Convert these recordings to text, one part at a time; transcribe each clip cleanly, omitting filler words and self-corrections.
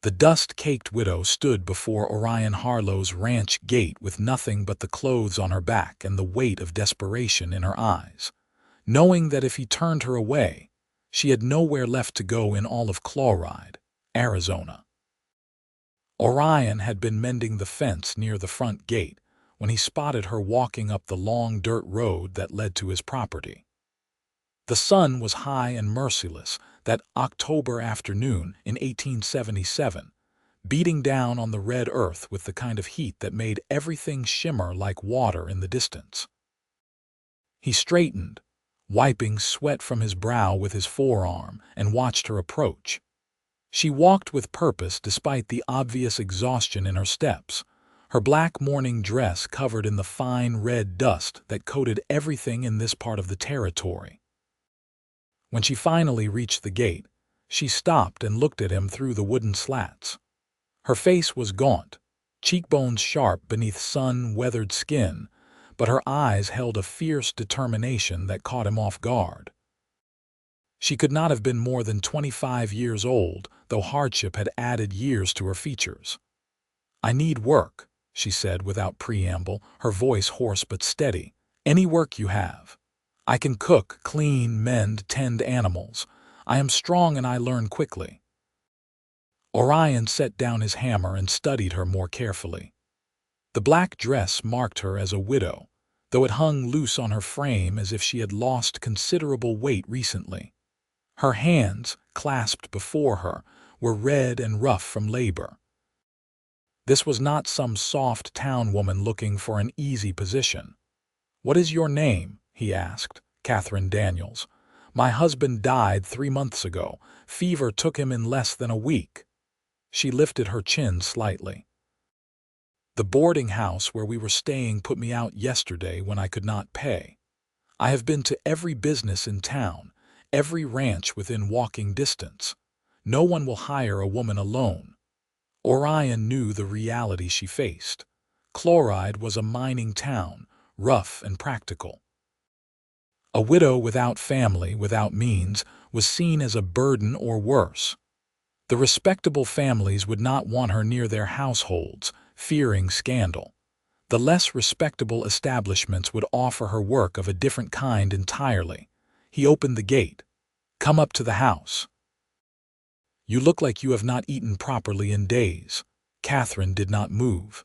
The dust-caked widow stood before Orion Harlow's ranch gate with nothing but the clothes on her back and the weight of desperation in her eyes, knowing that if he turned her away, she had nowhere left to go in all of Chloride, Arizona. Orion had been mending the fence near the front gate when he spotted her walking up the long dirt road that led to his property. The sun was high and merciless that October afternoon in 1877, beating down on the red earth with the kind of heat that made everything shimmer like water in the distance. He straightened, wiping sweat from his brow with his forearm, and watched her approach. She walked with purpose despite the obvious exhaustion in her steps, her black morning dress covered in the fine red dust that coated everything in this part of the territory. When she finally reached the gate, she stopped and looked at him through the wooden slats. Her face was gaunt, cheekbones sharp beneath sun-weathered skin, but her eyes held a fierce determination that caught him off guard. She could not have been more than 25 years old, though hardship had added years to her features. "I need work," she said without preamble, her voice hoarse but steady. "Any work you have. I can cook, clean, mend, tend animals. I am strong and I learn quickly." Orion set down his hammer and studied her more carefully. The black dress marked her as a widow, though it hung loose on her frame as if she had lost considerable weight recently. Her hands, clasped before her, were red and rough from labor. This was not some soft town woman looking for an easy position. "What is your name?" he asked. "Katherine Daniels. My husband died 3 months ago. Fever took him in less than a week." She lifted her chin slightly. "The boarding house where we were staying put me out yesterday when I could not pay. I have been to every business in town, every ranch within walking distance. No one will hire a woman alone." Orion knew the reality she faced. Chloride was a mining town, rough and practical. A widow without family, without means, was seen as a burden or worse. The respectable families would not want her near their households, fearing scandal. The less respectable establishments would offer her work of a different kind entirely. He opened the gate. "Come up to the house." "You look like you have not eaten properly in days." Katherine did not move.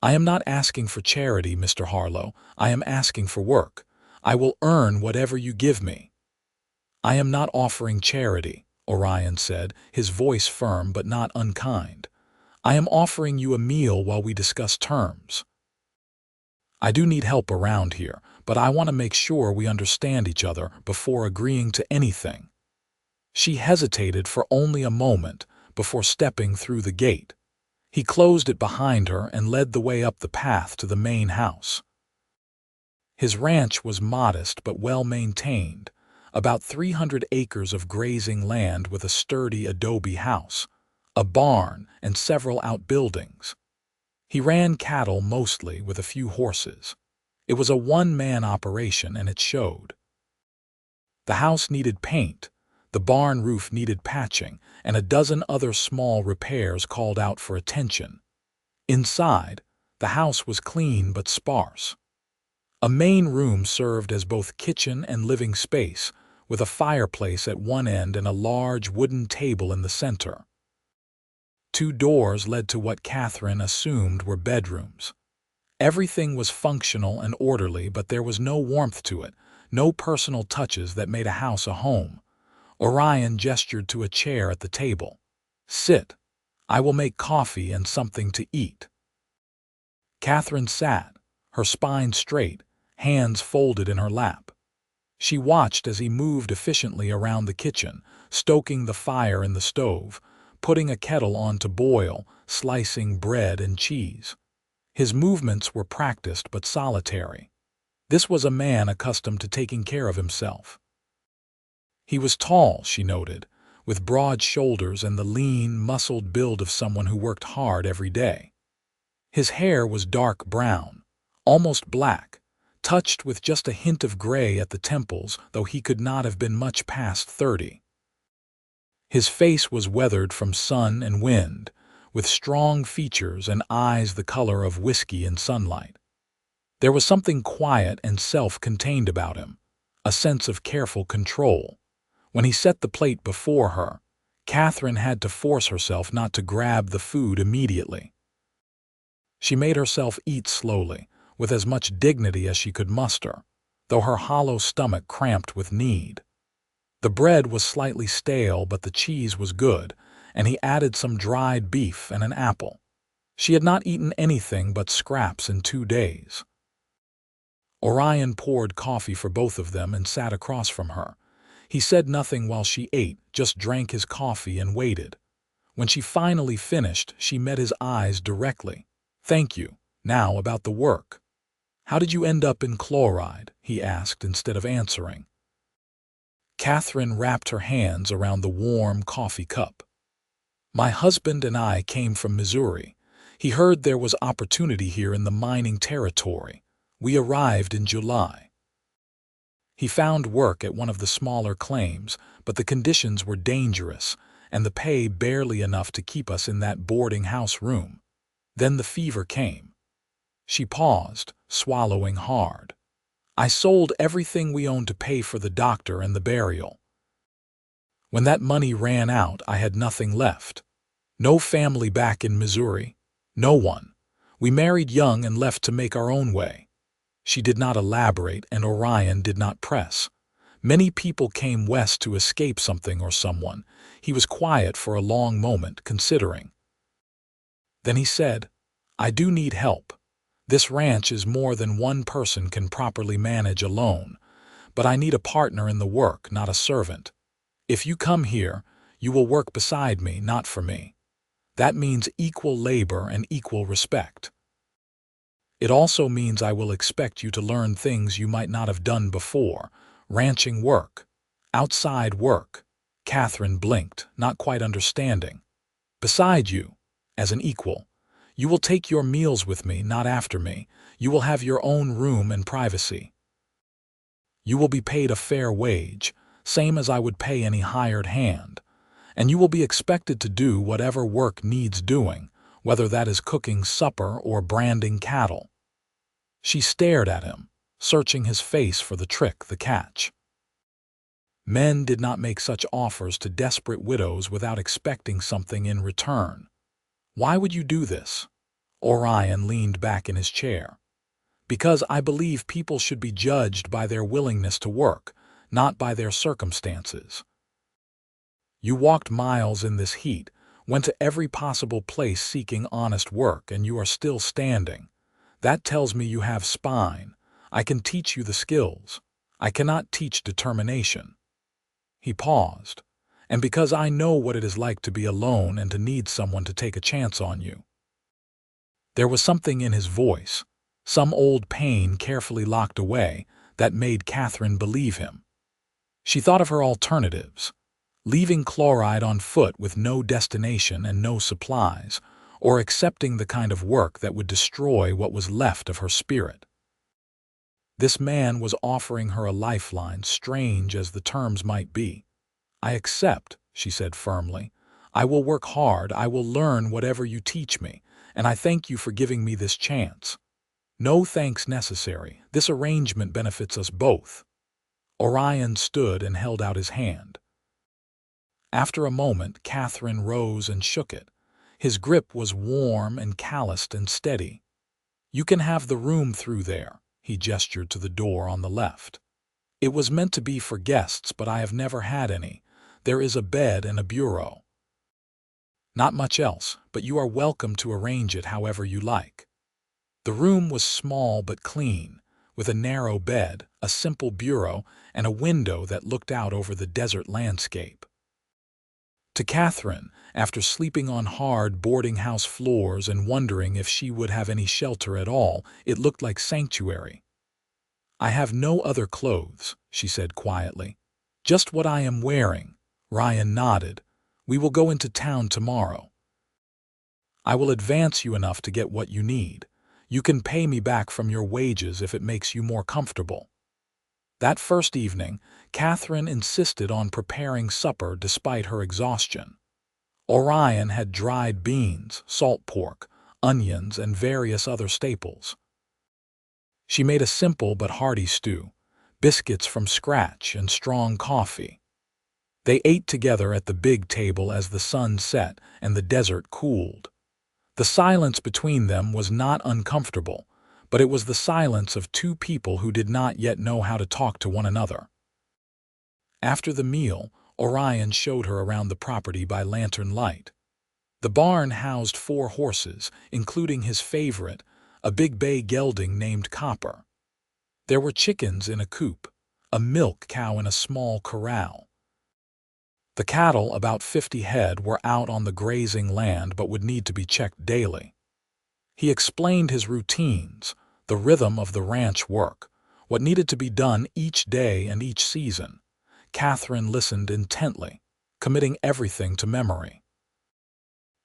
"I am not asking for charity, Mr. Harlow. I am asking for work. I will earn whatever you give me." "I am not offering charity," Orion said, his voice firm but not unkind. "I am offering you a meal while we discuss terms. I do need help around here, but I want to make sure we understand each other before agreeing to anything." She hesitated for only a moment before stepping through the gate. He closed it behind her and led the way up the path to the main house. His ranch was modest but well-maintained, about 300 acres of grazing land with a sturdy adobe house, a barn, and several outbuildings. He ran cattle mostly, with a few horses. It was a one-man operation, and it showed. The house needed paint, the barn roof needed patching, and a dozen other small repairs called out for attention. Inside, the house was clean but sparse. A main room served as both kitchen and living space, with a fireplace at one end and a large wooden table in the center. 2 doors led to what Katherine assumed were bedrooms. Everything was functional and orderly, but there was no warmth to it, no personal touches that made a house a home. Orion gestured to a chair at the table. "Sit. I will make coffee and something to eat." Katherine sat, her spine straight, hands folded in her lap. She watched as he moved efficiently around the kitchen, stoking the fire in the stove, putting a kettle on to boil, slicing bread and cheese. His movements were practiced but solitary. This was a man accustomed to taking care of himself. He was tall, she noted, with broad shoulders and the lean, muscled build of someone who worked hard every day. His hair was dark brown, almost black, touched with just a hint of gray at the temples, though he could not have been much past 30. His face was weathered from sun and wind, with strong features and eyes the color of whiskey in sunlight. There was something quiet and self-contained about him, a sense of careful control. When he set the plate before her, Katherine had to force herself not to grab the food immediately. She made herself eat slowly, with as much dignity as she could muster, though her hollow stomach cramped with need. The bread was slightly stale, but the cheese was good, and he added some dried beef and an apple. She had not eaten anything but scraps in 2 days. Orion poured coffee for both of them and sat across from her. He said nothing while she ate, just drank his coffee and waited. When she finally finished, she met his eyes directly. "Thank you. Now about the work. How did you end up in Chloride?" he asked instead of answering. Katherine wrapped her hands around the warm coffee cup. "My husband and I came from Missouri. He heard there was opportunity here in the mining territory. We arrived in July. He found work at one of the smaller claims, but the conditions were dangerous, and the pay barely enough to keep us in that boarding house room. Then the fever came." She paused, swallowing hard. "I sold everything we owned to pay for the doctor and the burial. When that money ran out, I had nothing left. No family back in Missouri. No one. We married young and left to make our own way." She did not elaborate, and Orion did not press. Many people came west to escape something or someone. He was quiet for a long moment, considering. Then he said, "I do need help. This ranch is more than one person can properly manage alone, but I need a partner in the work, not a servant. If you come here, you will work beside me, not for me. That means equal labor and equal respect. It also means I will expect you to learn things you might not have done before, ranching work, outside work." Katherine blinked, not quite understanding. "Beside you, as an equal. You will take your meals with me, not after me. You will have your own room and privacy. You will be paid a fair wage, same as I would pay any hired hand, and you will be expected to do whatever work needs doing, whether that is cooking supper or branding cattle." She stared at him, searching his face for the trick, the catch. Men did not make such offers to desperate widows without expecting something in return. "Why would you do this?" Orion leaned back in his chair. "Because I believe people should be judged by their willingness to work, not by their circumstances. You walked miles in this heat, went to every possible place seeking honest work, and you are still standing. That tells me you have spine. I can teach you the skills. I cannot teach determination." He paused. "And because I know what it is like to be alone and to need someone to take a chance on you." There was something in his voice, some old pain carefully locked away, that made Katherine believe him. She thought of her alternatives: leaving Chloride on foot with no destination and no supplies, or accepting the kind of work that would destroy what was left of her spirit. This man was offering her a lifeline, strange as the terms might be. "I accept," she said firmly. "I will work hard, I will learn whatever you teach me, and I thank you for giving me this chance. No thanks necessary. This arrangement benefits us both." Orion stood and held out his hand. After a moment, Katherine rose and shook it. His grip was warm and calloused and steady. "You can have the room through there," he gestured to the door on the left. "It was meant to be for guests, but I have never had any. There is a bed and a bureau. Not much else, but you are welcome to arrange it however you like." The room was small but clean, with a narrow bed, a simple bureau, and a window that looked out over the desert landscape. To Katherine, after sleeping on hard boarding house floors and wondering if she would have any shelter at all, it looked like sanctuary. "I have no other clothes," she said quietly. "Just what I am wearing." Ryan nodded. "We will go into town tomorrow. I will advance you enough to get what you need. You can pay me back from your wages if it makes you more comfortable." That first evening, Katherine insisted on preparing supper despite her exhaustion. Orion had dried beans, salt pork, onions, and various other staples. She made a simple but hearty stew, biscuits from scratch, and strong coffee. They ate together at the big table as the sun set and the desert cooled. The silence between them was not uncomfortable, but it was the silence of two people who did not yet know how to talk to one another. After the meal, Orion showed her around the property by lantern light. The barn housed 4 horses, including his favorite, a big bay gelding named Copper. There were chickens in a coop, a milk cow in a small corral. The cattle, about 50 head, were out on the grazing land but would need to be checked daily. He explained his routines, the rhythm of the ranch work, what needed to be done each day and each season. Katherine listened intently, committing everything to memory.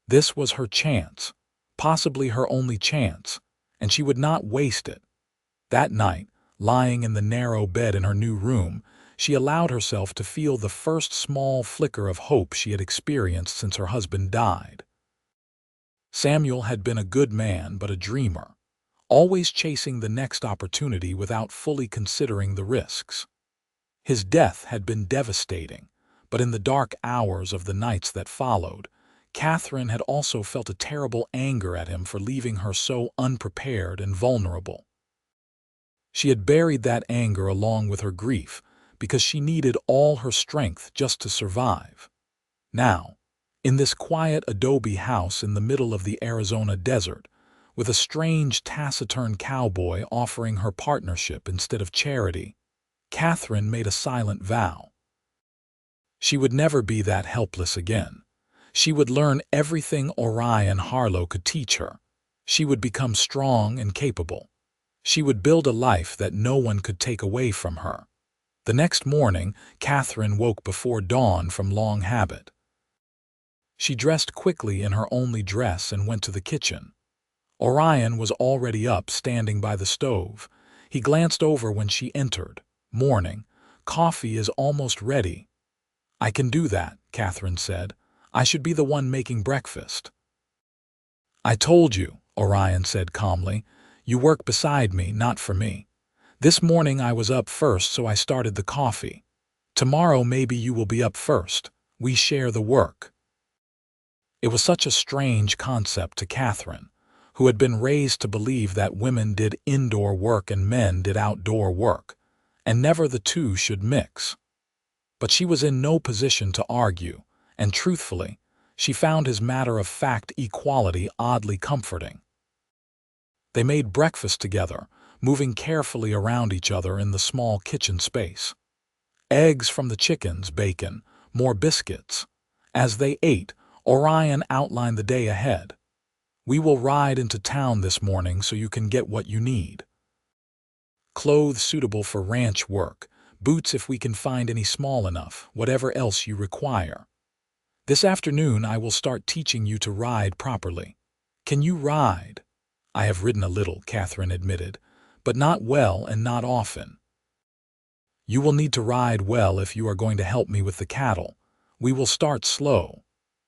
This was her chance, possibly her only chance, and she would not waste it. That night, lying in the narrow bed in her new room, she allowed herself to feel the first small flicker of hope she had experienced since her husband died. Samuel had been a good man but a dreamer, always chasing the next opportunity without fully considering the risks. His death had been devastating, but in the dark hours of the nights that followed, Katherine had also felt a terrible anger at him for leaving her so unprepared and vulnerable. She had buried that anger along with her grief because she needed all her strength just to survive. Now, in this quiet adobe house in the middle of the Arizona desert, with a strange taciturn cowboy offering her partnership instead of charity, Katherine made a silent vow. She would never be that helpless again. She would learn everything Orion Harlow could teach her. She would become strong and capable. She would build a life that no one could take away from her. The next morning, Katherine woke before dawn from long habit. She dressed quickly in her only dress and went to the kitchen. Orion was already up, standing by the stove. He glanced over when she entered. "Morning. Coffee is almost ready." "I can do that," Katherine said. "I should be the one making breakfast." "I told you," Orion said calmly. "You work beside me, not for me. This morning I was up first, so I started the coffee. Tomorrow maybe you will be up first. We share the work." It was such a strange concept to Katherine, who had been raised to believe that women did indoor work and men did outdoor work, and never the two should mix. But she was in no position to argue, and truthfully, she found his matter-of-fact equality oddly comforting. They made breakfast together, moving carefully around each other in the small kitchen space. Eggs from the chickens, bacon, more biscuits. As they ate, Orion outlined the day ahead. "We will ride into town this morning so you can get what you need. Clothes suitable for ranch work, boots if we can find any small enough, whatever else you require. This afternoon I will start teaching you to ride properly. Can you ride?" "I have ridden a little," Katherine admitted, "but not well and not often." "You will need to ride well if you are going to help me with the cattle. We will start slow."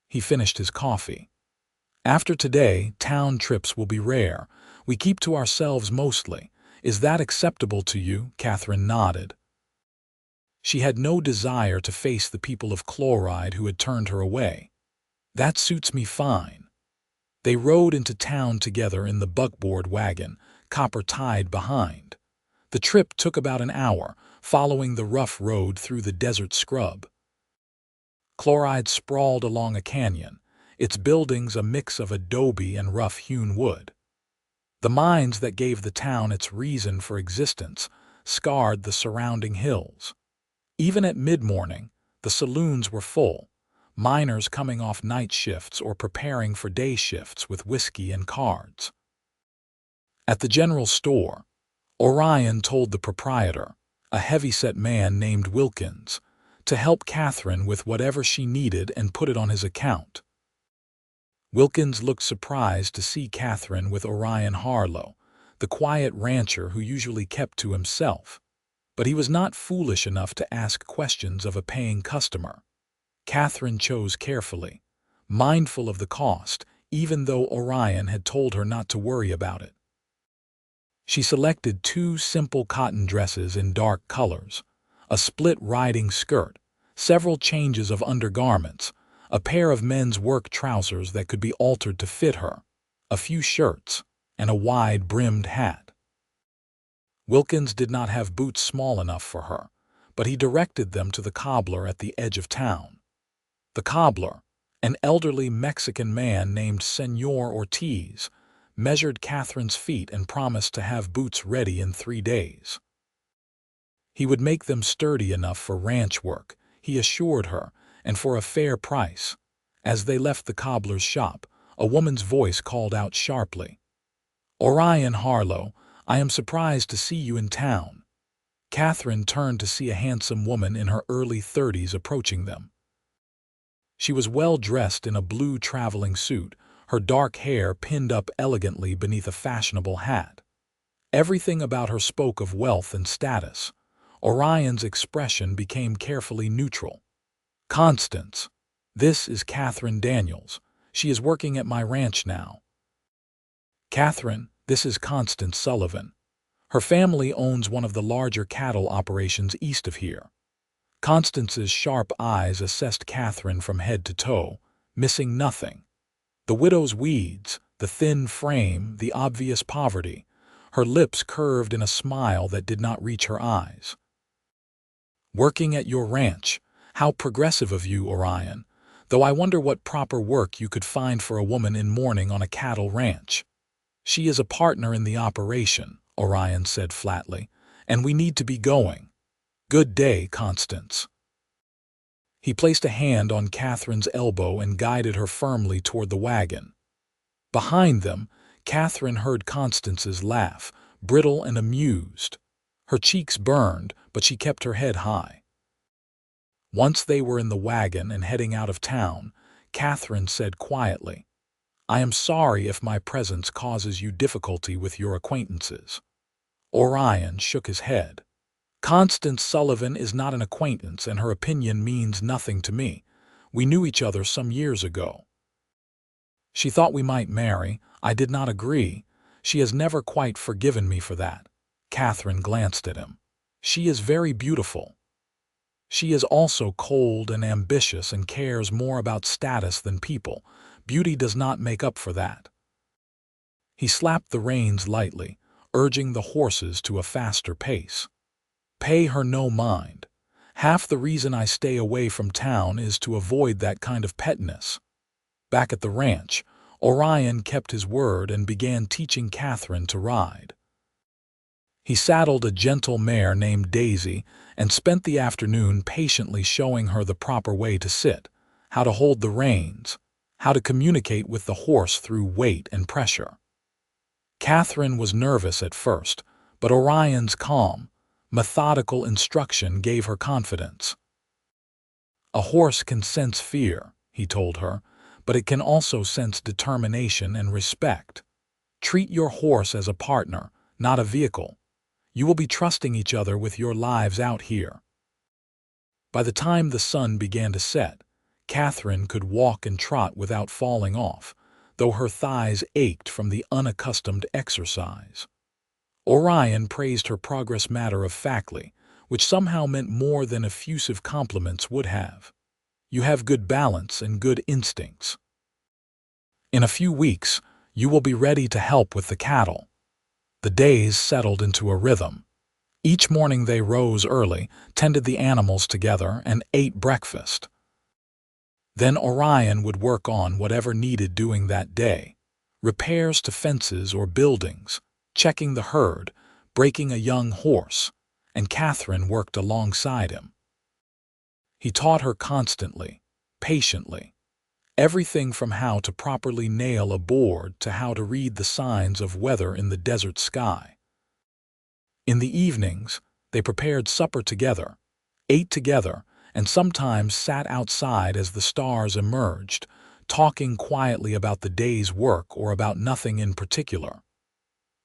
He finished his coffee. "After today, town trips will be rare. We keep to ourselves mostly. Is that acceptable to you?" Katherine nodded. She had no desire to face the people of Chloride who had turned her away. "That suits me fine." They rode into town together in the buckboard wagon, Copper tied behind. The trip took about an hour, following the rough road through the desert scrub. Chloride sprawled along a canyon, its buildings a mix of adobe and rough-hewn wood. The mines that gave the town its reason for existence scarred the surrounding hills. Even at mid-morning, the saloons were full, miners coming off night shifts or preparing for day shifts with whiskey and cards. At the general store, Orion told the proprietor, a heavy-set man named Wilkins, to help Katherine with whatever she needed and put it on his account. Wilkins looked surprised to see Katherine with Orion Harlow, the quiet rancher who usually kept to himself. But he was not foolish enough to ask questions of a paying customer. Katherine chose carefully, mindful of the cost, even though Orion had told her not to worry about it. She selected 2 simple cotton dresses in dark colors, a split riding skirt, several changes of undergarments, a pair of men's work trousers that could be altered to fit her, a few shirts, and a wide-brimmed hat. Wilkins did not have boots small enough for her, but he directed them to the cobbler at the edge of town. The cobbler, an elderly Mexican man named Señor Ortiz, measured Katherine's feet and promised to have boots ready in 3 days. He would make them sturdy enough for ranch work, he assured her, and for a fair price. As they left the cobbler's shop, a woman's voice called out sharply, "Orion Harlow, I am surprised to see you in town." Katherine turned to see a handsome woman in her early 30s approaching them. She was well dressed in a blue traveling suit, her dark hair pinned up elegantly beneath a fashionable hat. Everything about her spoke of wealth and status. Orion's expression became carefully neutral. "Constance, this is Katherine Daniels. She is working at my ranch now." "Katherine, this is Constance Sullivan. Her family owns one of the larger cattle operations east of here." Constance's sharp eyes assessed Katherine from head to toe, missing nothing. The widow's weeds, the thin frame, the obvious poverty. Her lips curved in a smile that did not reach her eyes. "Working at your ranch. How progressive of you, Orion. Though I wonder what proper work you could find for a woman in mourning on a cattle ranch." "She is a partner in the operation," Orion said flatly, "and we need to be going. Good day, Constance." He placed a hand on Katherine's elbow and guided her firmly toward the wagon. Behind them, Katherine heard Constance's laugh, brittle and amused. Her cheeks burned, but she kept her head high. Once they were in the wagon and heading out of town, Katherine said quietly, "I am sorry if my presence causes you difficulty with your acquaintances." Orion shook his head. "Constance Sullivan is not an acquaintance, and her opinion means nothing to me. We knew each other some years ago. She thought we might marry. I did not agree. She has never quite forgiven me for that." Katherine glanced at him. "She is very beautiful. She is also cold and ambitious and cares more about status than people. Beauty does not make up for that." He slapped the reins lightly, urging the horses to a faster pace. "Pay her no mind. Half the reason I stay away from town is to avoid that kind of pettiness." Back at the ranch, Orion kept his word and began teaching Katherine to ride. He saddled a gentle mare named Daisy and spent the afternoon patiently showing her the proper way to sit, how to hold the reins, how to communicate with the horse through weight and pressure. Katherine was nervous at first, but Orion's calm, methodical instruction gave her confidence. "A horse can sense fear," he told her, "but it can also sense determination and respect. Treat your horse as a partner, not a vehicle. You will be trusting each other with your lives out here." By the time the sun began to set, Katherine could walk and trot without falling off, though her thighs ached from the unaccustomed exercise. Orion praised her progress matter-of-factly, which somehow meant more than effusive compliments would have. "You have good balance and good instincts. In a few weeks, you will be ready to help with the cattle." The days settled into a rhythm. Each morning they rose early, tended the animals together, and ate breakfast. Then Orion would work on whatever needed doing that day: repairs to fences or buildings, checking the herd, breaking a young horse, and Katherine worked alongside him. He taught her constantly, patiently, everything from how to properly nail a board to how to read the signs of weather in the desert sky. In the evenings, they prepared supper together, ate together, and sometimes sat outside as the stars emerged, talking quietly about the day's work or about nothing in particular.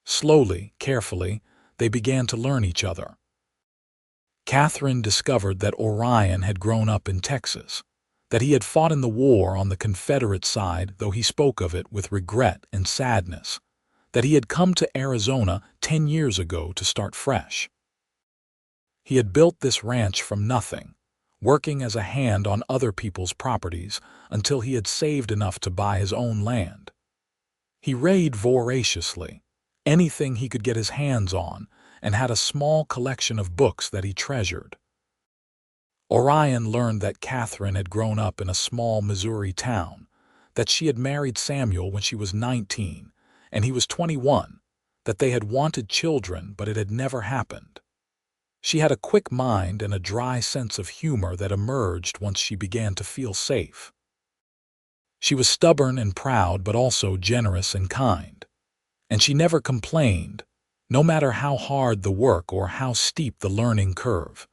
Slowly, carefully, they began to learn each other. Katherine discovered that Orion had grown up in Texas, that he had fought in the war on the Confederate side, though he spoke of it with regret and sadness, that he had come to Arizona 10 years ago to start fresh. He had built this ranch from nothing, working as a hand on other people's properties until he had saved enough to buy his own land. He read voraciously, anything he could get his hands on, and had a small collection of books that he treasured. Orion learned that Katherine had grown up in a small Missouri town, that she had married Samuel when she was 19 and he was 21, that they had wanted children but it had never happened. She had a quick mind and a dry sense of humor that emerged once she began to feel safe. She was stubborn and proud but also generous and kind, and she never complained, no matter how hard the work or how steep the learning curve.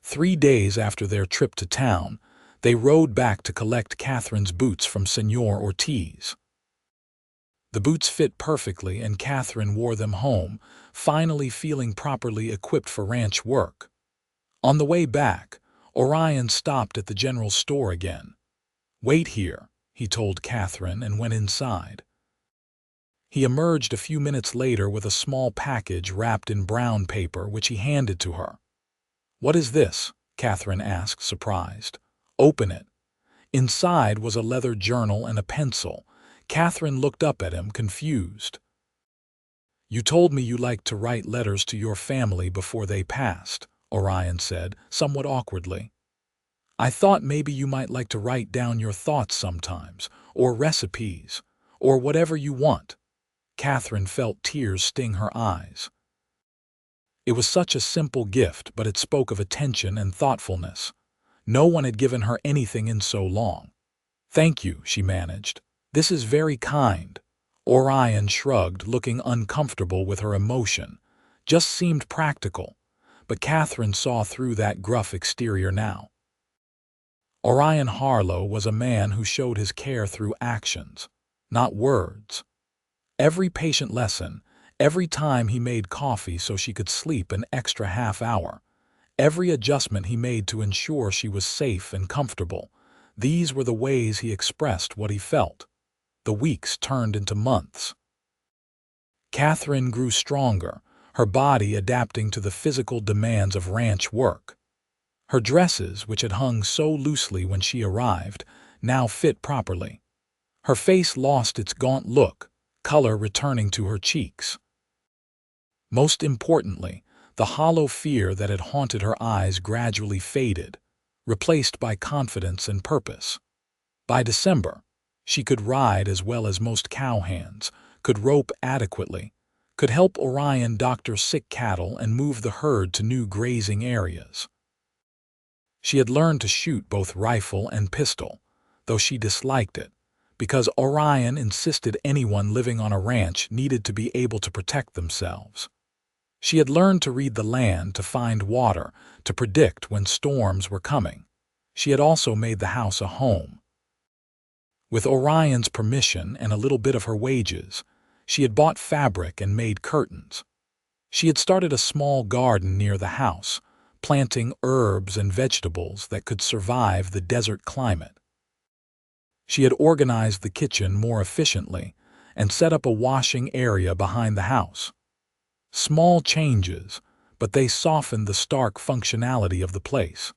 3 days after their trip to town, they rode back to collect Katherine's boots from Senor Ortiz. The boots fit perfectly and Katherine wore them home, finally feeling properly equipped for ranch work. On the way back, Orion stopped at the general store again. "Wait here," he told Katherine and went inside. He emerged a few minutes later with a small package wrapped in brown paper which he handed to her. "What is this?" Katherine asked, surprised. "Open it." Inside was a leather journal and a pencil. Katherine looked up at him, confused. "You told me you liked to write letters to your family before they passed," Orion said, somewhat awkwardly. "I thought maybe you might like to write down your thoughts sometimes, or recipes, or whatever you want." Katherine felt tears sting her eyes. It was such a simple gift, but it spoke of attention and thoughtfulness. No one had given her anything in so long. "Thank you," she managed. "This is very kind." Orion shrugged, looking uncomfortable with her emotion. Just seemed practical, but Katherine saw through that gruff exterior now. Orion Harlow was a man who showed his care through actions, not words. Every patient lesson, every time he made coffee so she could sleep an extra half hour, every adjustment he made to ensure she was safe and comfortable, these were the ways he expressed what he felt. The weeks turned into months. Katherine grew stronger, her body adapting to the physical demands of ranch work. Her dresses, which had hung so loosely when she arrived, now fit properly. Her face lost its gaunt look, color returning to her cheeks. Most importantly, the hollow fear that had haunted her eyes gradually faded, replaced by confidence and purpose. By December, she could ride as well as most cowhands, could rope adequately, could help Orion doctor sick cattle and move the herd to new grazing areas. She had learned to shoot both rifle and pistol, though she disliked it, because Orion insisted anyone living on a ranch needed to be able to protect themselves. She had learned to read the land, to find water, to predict when storms were coming. She had also made the house a home. With Orion's permission and a little bit of her wages, she had bought fabric and made curtains. She had started a small garden near the house, planting herbs and vegetables that could survive the desert climate. She had organized the kitchen more efficiently and set up a washing area behind the house. Small changes, but they softened the stark functionality of the place.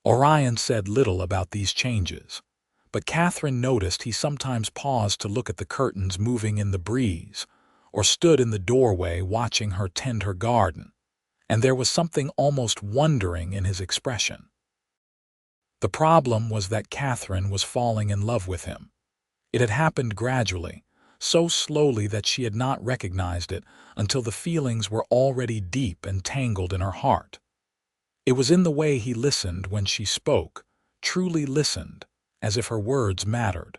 Orion said little about these changes, but Katherine noticed he sometimes paused to look at the curtains moving in the breeze, or stood in the doorway watching her tend her garden, and there was something almost wondering in his expression. The problem was that Katherine was falling in love with him. It had happened gradually, so slowly that she had not recognized it until the feelings were already deep and tangled in her heart. It was in the way he listened when she spoke, truly listened, as if her words mattered.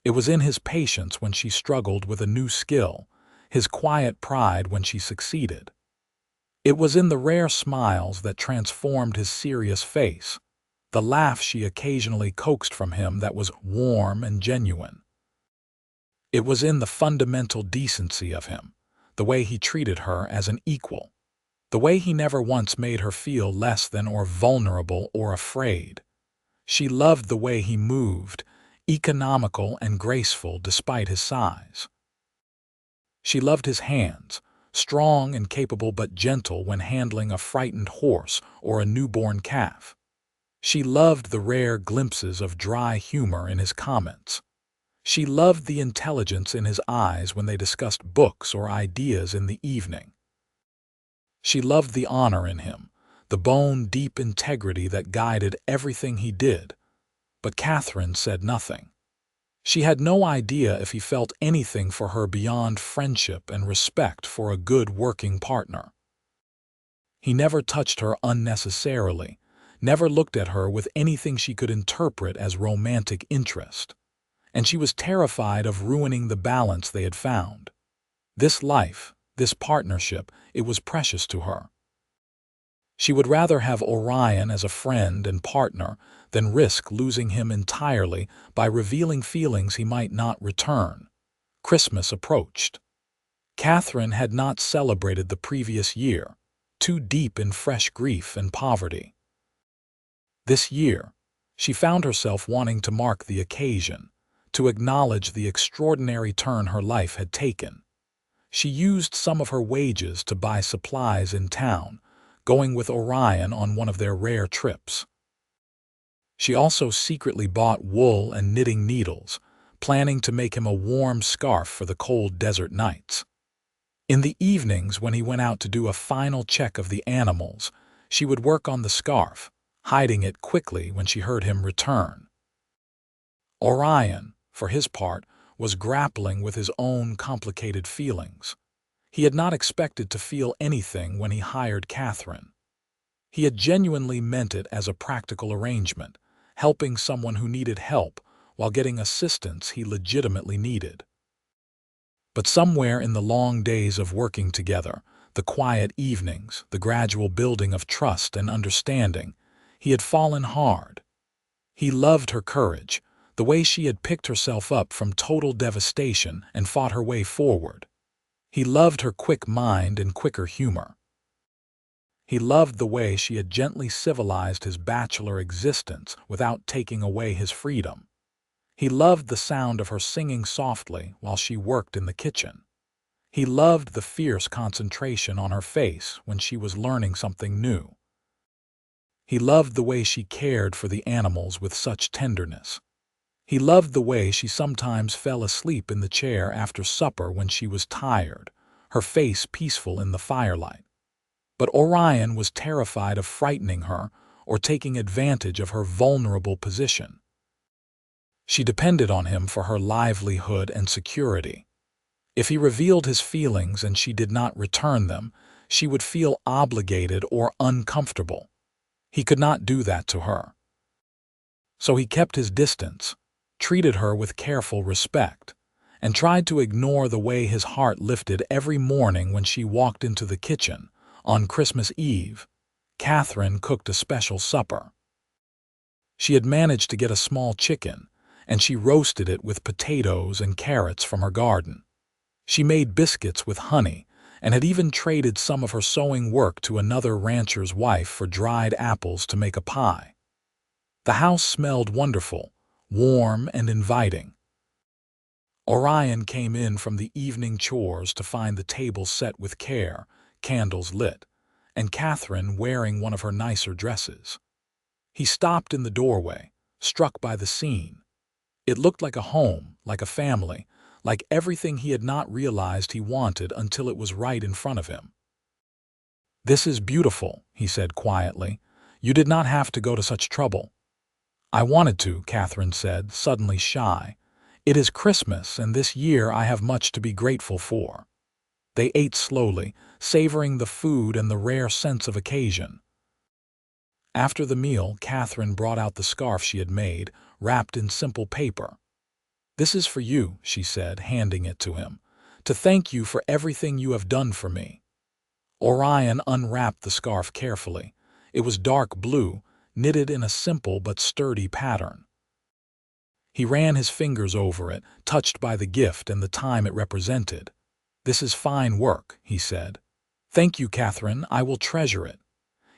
It was in his patience when she struggled with a new skill, his quiet pride when she succeeded. It was in the rare smiles that transformed his serious face, the laugh she occasionally coaxed from him that was warm and genuine. It was in the fundamental decency of him, the way he treated her as an equal. The way he never once made her feel less than or vulnerable or afraid. She loved the way he moved, economical and graceful despite his size. She loved his hands, strong and capable but gentle when handling a frightened horse or a newborn calf. She loved the rare glimpses of dry humor in his comments. She loved the intelligence in his eyes when they discussed books or ideas in the evening. She loved the honor in him, the bone-deep integrity that guided everything he did. But Katherine said nothing. She had no idea if he felt anything for her beyond friendship and respect for a good working partner. He never touched her unnecessarily, never looked at her with anything she could interpret as romantic interest. And she was terrified of ruining the balance they had found. This life, this partnership, it was precious to her. She would rather have Orion as a friend and partner than risk losing him entirely by revealing feelings he might not return. Christmas approached. Katherine had not celebrated the previous year, too deep in fresh grief and poverty. This year, she found herself wanting to mark the occasion, to acknowledge the extraordinary turn her life had taken. She used some of her wages to buy supplies in town, going with Orion on one of their rare trips. She also secretly bought wool and knitting needles, planning to make him a warm scarf for the cold desert nights. In the evenings when he went out to do a final check of the animals, she would work on the scarf, hiding it quickly when she heard him return. Orion, for his part, was grappling with his own complicated feelings. He had not expected to feel anything when he hired Katherine. He had genuinely meant it as a practical arrangement, helping someone who needed help while getting assistance he legitimately needed. But somewhere in the long days of working together, the quiet evenings, the gradual building of trust and understanding, he had fallen hard. He loved her courage, the way she had picked herself up from total devastation and fought her way forward. He loved her quick mind and quicker humor. He loved the way she had gently civilized his bachelor existence without taking away his freedom. He loved the sound of her singing softly while she worked in the kitchen. He loved the fierce concentration on her face when she was learning something new. He loved the way she cared for the animals with such tenderness. He loved the way she sometimes fell asleep in the chair after supper when she was tired, her face peaceful in the firelight. But Orion was terrified of frightening her or taking advantage of her vulnerable position. She depended on him for her livelihood and security. If he revealed his feelings and she did not return them, she would feel obligated or uncomfortable. He could not do that to her. So he kept his distance, treated her with careful respect, and tried to ignore the way his heart lifted every morning when she walked into the kitchen. On Christmas Eve, Katherine cooked a special supper. She had managed to get a small chicken, and she roasted it with potatoes and carrots from her garden. She made biscuits with honey, and had even traded some of her sewing work to another rancher's wife for dried apples to make a pie. The house smelled wonderful, warm and inviting. Orion came in from the evening chores to find the table set with care, candles lit, and Katherine wearing one of her nicer dresses. He stopped in the doorway, struck by the scene. It looked like a home, like a family, like everything he had not realized he wanted until it was right in front of him. "This is beautiful," he said quietly. "You did not have to go to such trouble." "I wanted to," Katherine said, suddenly shy. "It is Christmas, and this year I have much to be grateful for." They ate slowly, savoring the food and the rare sense of occasion. After the meal, Katherine brought out the scarf she had made, wrapped in simple paper. "This is for you," she said, handing it to him, "to thank you for everything you have done for me." Orion unwrapped the scarf carefully. It was dark blue, knitted in a simple but sturdy pattern. He ran his fingers over it, touched by the gift and the time it represented. "This is fine work," he said. Thank you, Catherine. I will treasure it.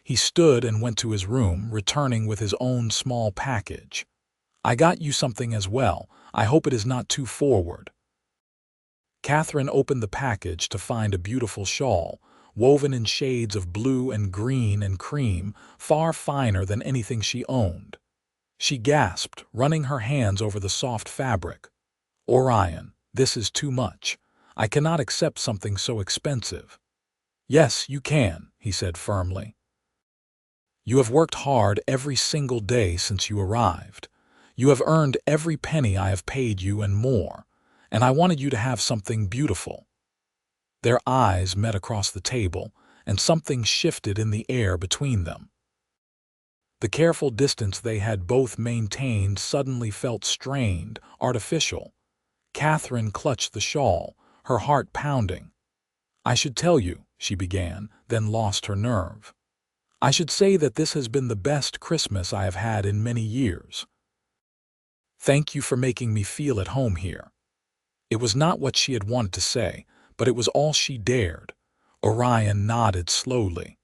He stood and went to his room, returning with his own small package. I got you something as well. I hope it is not too forward. Catherine opened the package to find a beautiful shawl, woven in shades of blue and green and cream, far finer than anything she owned. She gasped, running her hands over the soft fabric. Orion, this is too much. I cannot accept something so expensive. Yes, you can, he said firmly. You have worked hard every single day since you arrived. You have earned every penny I have paid you and more, and I wanted you to have something beautiful. Their eyes met across the table, and something shifted in the air between them. The careful distance they had both maintained suddenly felt strained, artificial. Catherine clutched the shawl, her heart pounding. I should tell you, she began, then lost her nerve. I should say that this has been the best Christmas I have had in many years. Thank you for making me feel at home here. It was not what she had wanted to say, but it was all she dared. Orion nodded slowly.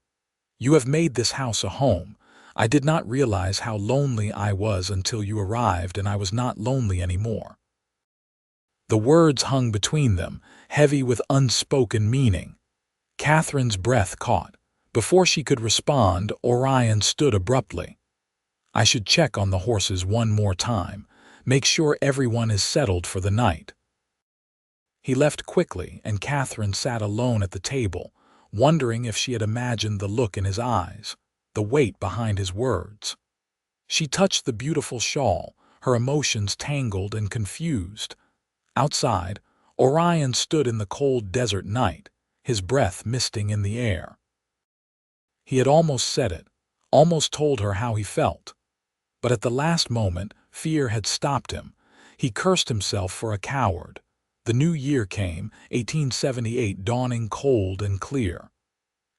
You have made this house a home. I did not realize how lonely I was until you arrived, and I was not lonely anymore. The words hung between them, heavy with unspoken meaning. Catherine's breath caught. Before she could respond, Orion stood abruptly. I should check on the horses one more time, make sure everyone is settled for the night. He left quickly, and Catherine sat alone at the table, wondering if she had imagined the look in his eyes, the weight behind his words. She touched the beautiful shawl, her emotions tangled and confused. Outside, Orion stood in the cold desert night, his breath misting in the air. He had almost said it, almost told her how he felt. But at the last moment, fear had stopped him. He cursed himself for a coward. The new year came, 1878, dawning cold and clear.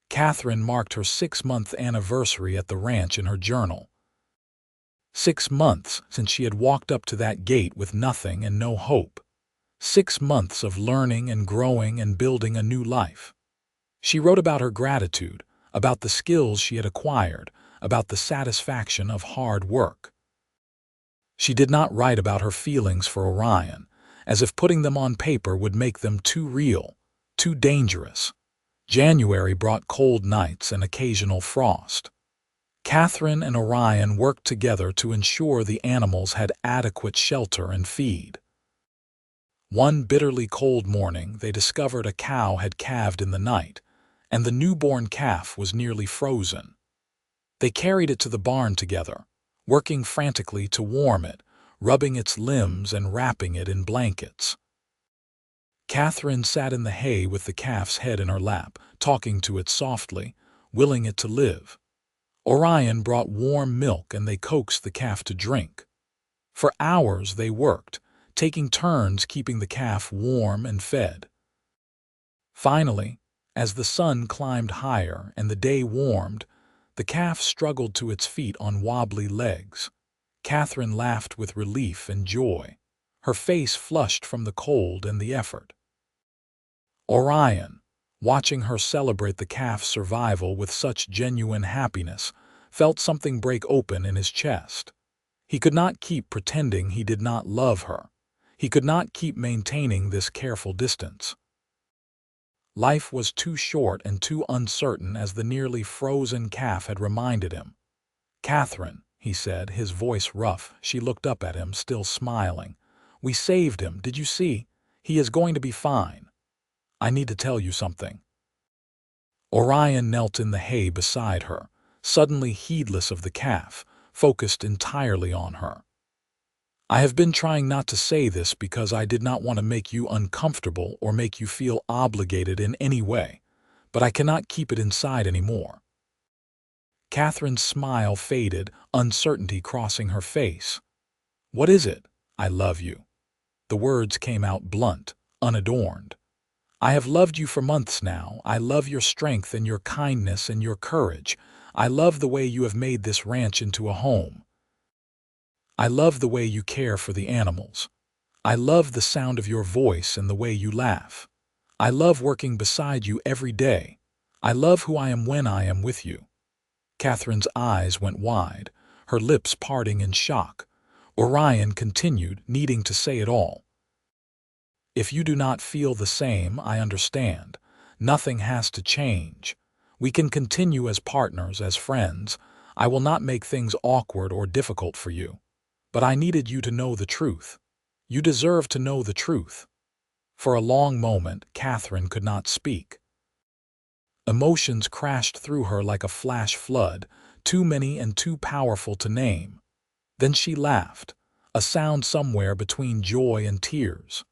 Catherine marked her 6-month anniversary at the ranch in her journal. 6 months since she had walked up to that gate with nothing and no hope. 6 months of learning and growing and building a new life. She wrote about her gratitude, about the skills she had acquired, about the satisfaction of hard work. She did not write about her feelings for Orion, as if putting them on paper would make them too real, too dangerous. January brought cold nights and occasional frost. Catherine and Orion worked together to ensure the animals had adequate shelter and feed. One bitterly cold morning, they discovered a cow had calved in the night, and the newborn calf was nearly frozen. They carried it to the barn together, working frantically to warm it, rubbing its limbs and wrapping it in blankets. Catherine sat in the hay with the calf's head in her lap, talking to it softly, willing it to live. Orion brought warm milk and they coaxed the calf to drink. For hours they worked, taking turns keeping the calf warm and fed. Finally, as the sun climbed higher and the day warmed, the calf struggled to its feet on wobbly legs. Catherine laughed with relief and joy. Her face flushed from the cold and the effort. Orion, watching her celebrate the calf's survival with such genuine happiness, felt something break open in his chest. He could not keep pretending he did not love her. He could not keep maintaining this careful distance. Life was too short and too uncertain, as the nearly frozen calf had reminded him. Catherine, he said, his voice rough. She looked up at him, still smiling. We saved him, did you see? He is going to be fine. I need to tell you something. Orion knelt in the hay beside her, suddenly heedless of the calf, focused entirely on her. I have been trying not to say this because I did not want to make you uncomfortable or make you feel obligated in any way, but I cannot keep it inside anymore. Catherine's smile faded, uncertainty crossing her face. What is it? I love you. The words came out blunt, unadorned. I have loved you for months now. I love your strength and your kindness and your courage. I love the way you have made this ranch into a home. I love the way you care for the animals. I love the sound of your voice and the way you laugh. I love working beside you every day. I love who I am when I am with you." Catherine's eyes went wide, her lips parting in shock. Orion continued, needing to say it all. "If you do not feel the same, I understand. Nothing has to change. We can continue as partners, as friends. I will not make things awkward or difficult for you. But I needed you to know the truth. You deserve to know the truth." For a long moment, Katherine could not speak. Emotions crashed through her like a flash flood, too many and too powerful to name. Then she laughed, a sound somewhere between joy and tears.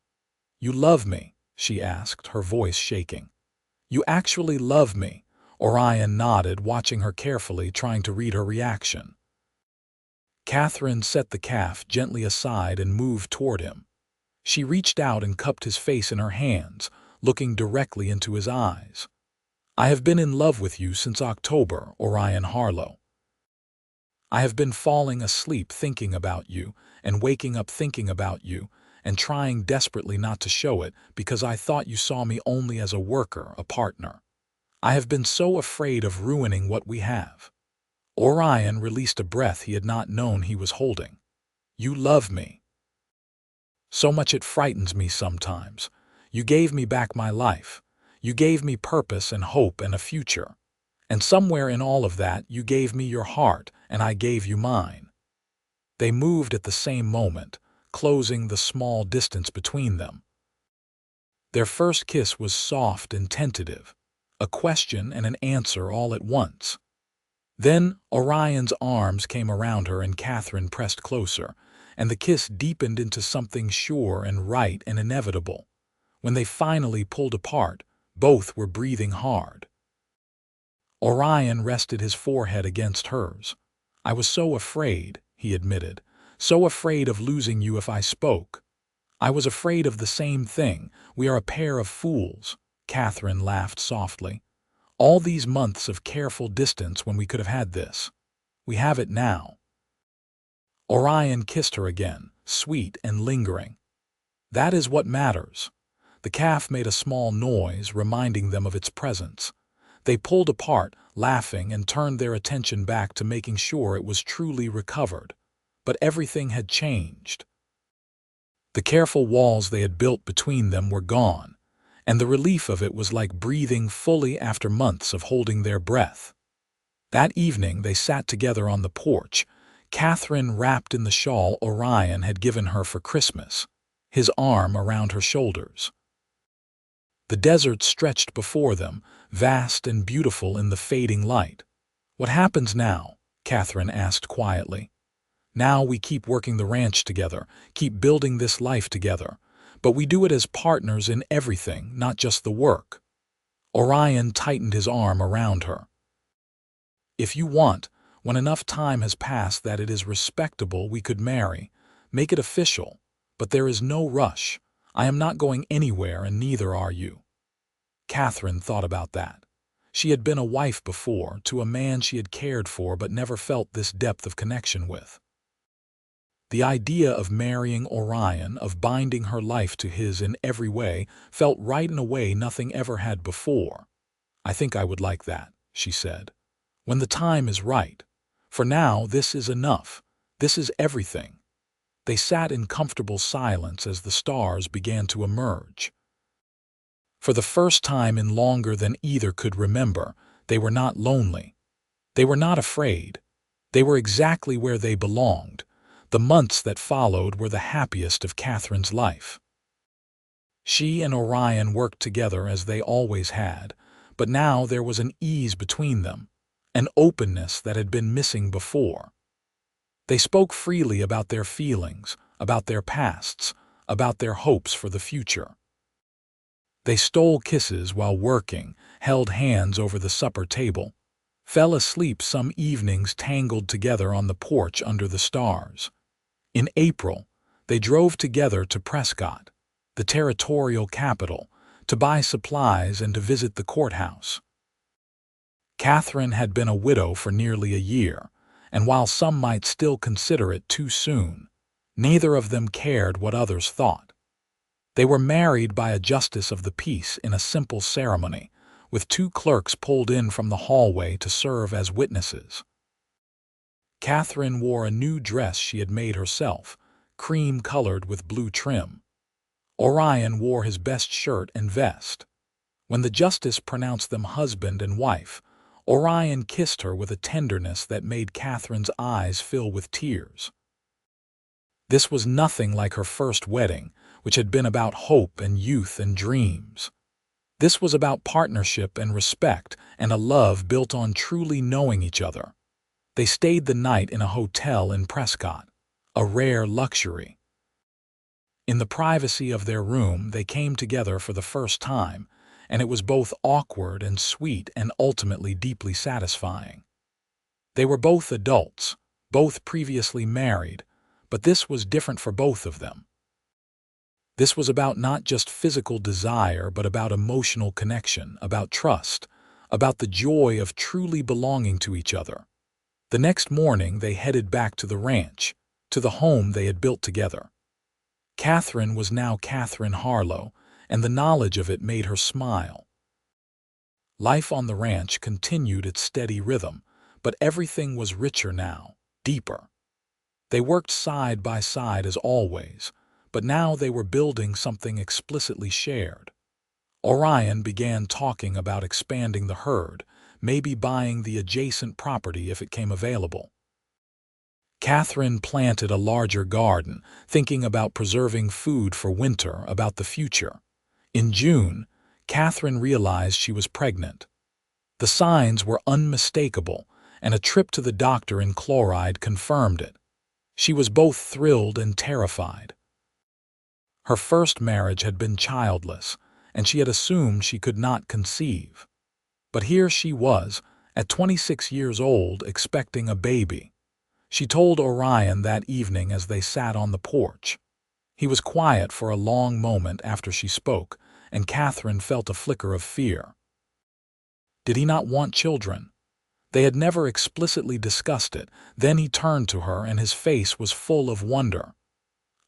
"You love me?" she asked, her voice shaking. "You actually love me?" Orion nodded, watching her carefully, trying to read her reaction. Katherine set the calf gently aside and moved toward him. She reached out and cupped his face in her hands, looking directly into his eyes. "I have been in love with you since October, Orion Harlow. I have been falling asleep thinking about you and waking up thinking about you and trying desperately not to show it because I thought you saw me only as a worker, a partner. I have been so afraid of ruining what we have." Orion released a breath he had not known he was holding. "You love me. So much it frightens me sometimes. You gave me back my life. You gave me purpose and hope and a future. And somewhere in all of that, you gave me your heart, and I gave you mine." They moved at the same moment, closing the small distance between them. Their first kiss was soft and tentative, a question and an answer all at once. Then Orion's arms came around her and Katherine pressed closer, and the kiss deepened into something sure and right and inevitable. When they finally pulled apart, both were breathing hard. Orion rested his forehead against hers. "I was so afraid," he admitted, "so afraid of losing you if I spoke. I was afraid of the same thing. We are a pair of fools." Katherine laughed softly. "All these months of careful distance when we could have had this. We have it now." Orion kissed her again, sweet and lingering. "That is what matters." The calf made a small noise, reminding them of its presence. They pulled apart, laughing, and turned their attention back to making sure it was truly recovered. But everything had changed. The careful walls they had built between them were gone, and the relief of it was like breathing fully after months of holding their breath. That evening they sat together on the porch, Katherine wrapped in the shawl Orion had given her for Christmas, his arm around her shoulders. The desert stretched before them, vast and beautiful in the fading light. "What happens now?" Katherine asked quietly. "Now we keep working the ranch together, keep building this life together, but we do it as partners in everything, not just the work." Orion tightened his arm around her. "If you want, when enough time has passed that it is respectable, we could marry, make it official, but there is no rush. I am not going anywhere and neither are you." Katherine thought about that. She had been a wife before, to a man she had cared for but never felt this depth of connection with. The idea of marrying Orion, of binding her life to his in every way, felt right in a way nothing ever had before. "I think I would like that," she said. "When the time is right. For now, this is enough. This is everything." They sat in comfortable silence as the stars began to emerge. For the first time in longer than either could remember, they were not lonely. They were not afraid. They were exactly where they belonged. The months that followed were the happiest of Katherine's life. She and Orion worked together as they always had, but now there was an ease between them, an openness that had been missing before. They spoke freely about their feelings, about their pasts, about their hopes for the future. They stole kisses while working, held hands over the supper table, fell asleep some evenings tangled together on the porch under the stars. In April, they drove together to Prescott, the territorial capital, to buy supplies and to visit the courthouse. Katherine had been a widow for nearly a year, and while some might still consider it too soon, neither of them cared what others thought. They were married by a justice of the peace in a simple ceremony, with 2 clerks pulled in from the hallway to serve as witnesses. Katherine wore a new dress she had made herself, cream-colored with blue trim. Orion wore his best shirt and vest. When the justice pronounced them husband and wife, Orion kissed her with a tenderness that made Katherine's eyes fill with tears. This was nothing like her first wedding, which had been about hope and youth and dreams. This was about partnership and respect and a love built on truly knowing each other. They stayed the night in a hotel in Prescott, a rare luxury. In the privacy of their room, they came together for the first time, and it was both awkward and sweet and ultimately deeply satisfying. They were both adults, both previously married, but this was different for both of them. This was about not just physical desire, but about emotional connection, about trust, about the joy of truly belonging to each other. The next morning, they headed back to the ranch, to the home they had built together. Katherine was now Katherine Harlow, and the knowledge of it made her smile. Life on the ranch continued its steady rhythm, but everything was richer now, deeper. They worked side by side as always, but now they were building something explicitly shared. Orion began talking about expanding the herd, maybe buying the adjacent property if it came available. Katherine planted a larger garden, thinking about preserving food for winter, about the future. In June, Katherine realized she was pregnant. The signs were unmistakable, and a trip to the doctor in Chloride confirmed it. She was both thrilled and terrified. Her first marriage had been childless, and she had assumed she could not conceive. But here she was, at 26 years old, expecting a baby. She told Orion that evening as they sat on the porch. He was quiet for a long moment after she spoke, and Katherine felt a flicker of fear. Did he not want children? They had never explicitly discussed it. Then he turned to her, and his face was full of wonder.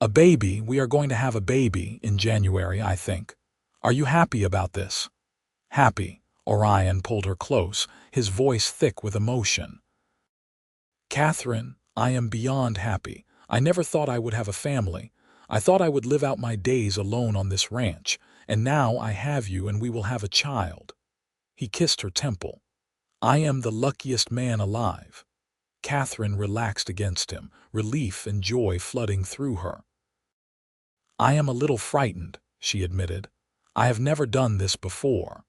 "A baby, we are going to have a baby in January, I think. Are you happy about this?" "Happy." Orion pulled her close, his voice thick with emotion. "Katherine, I am beyond happy. I never thought I would have a family. I thought I would live out my days alone on this ranch, and now I have you and we will have a child." He kissed her temple. "I am the luckiest man alive." Katherine relaxed against him, relief and joy flooding through her. "I am a little frightened," she admitted. "I have never done this before."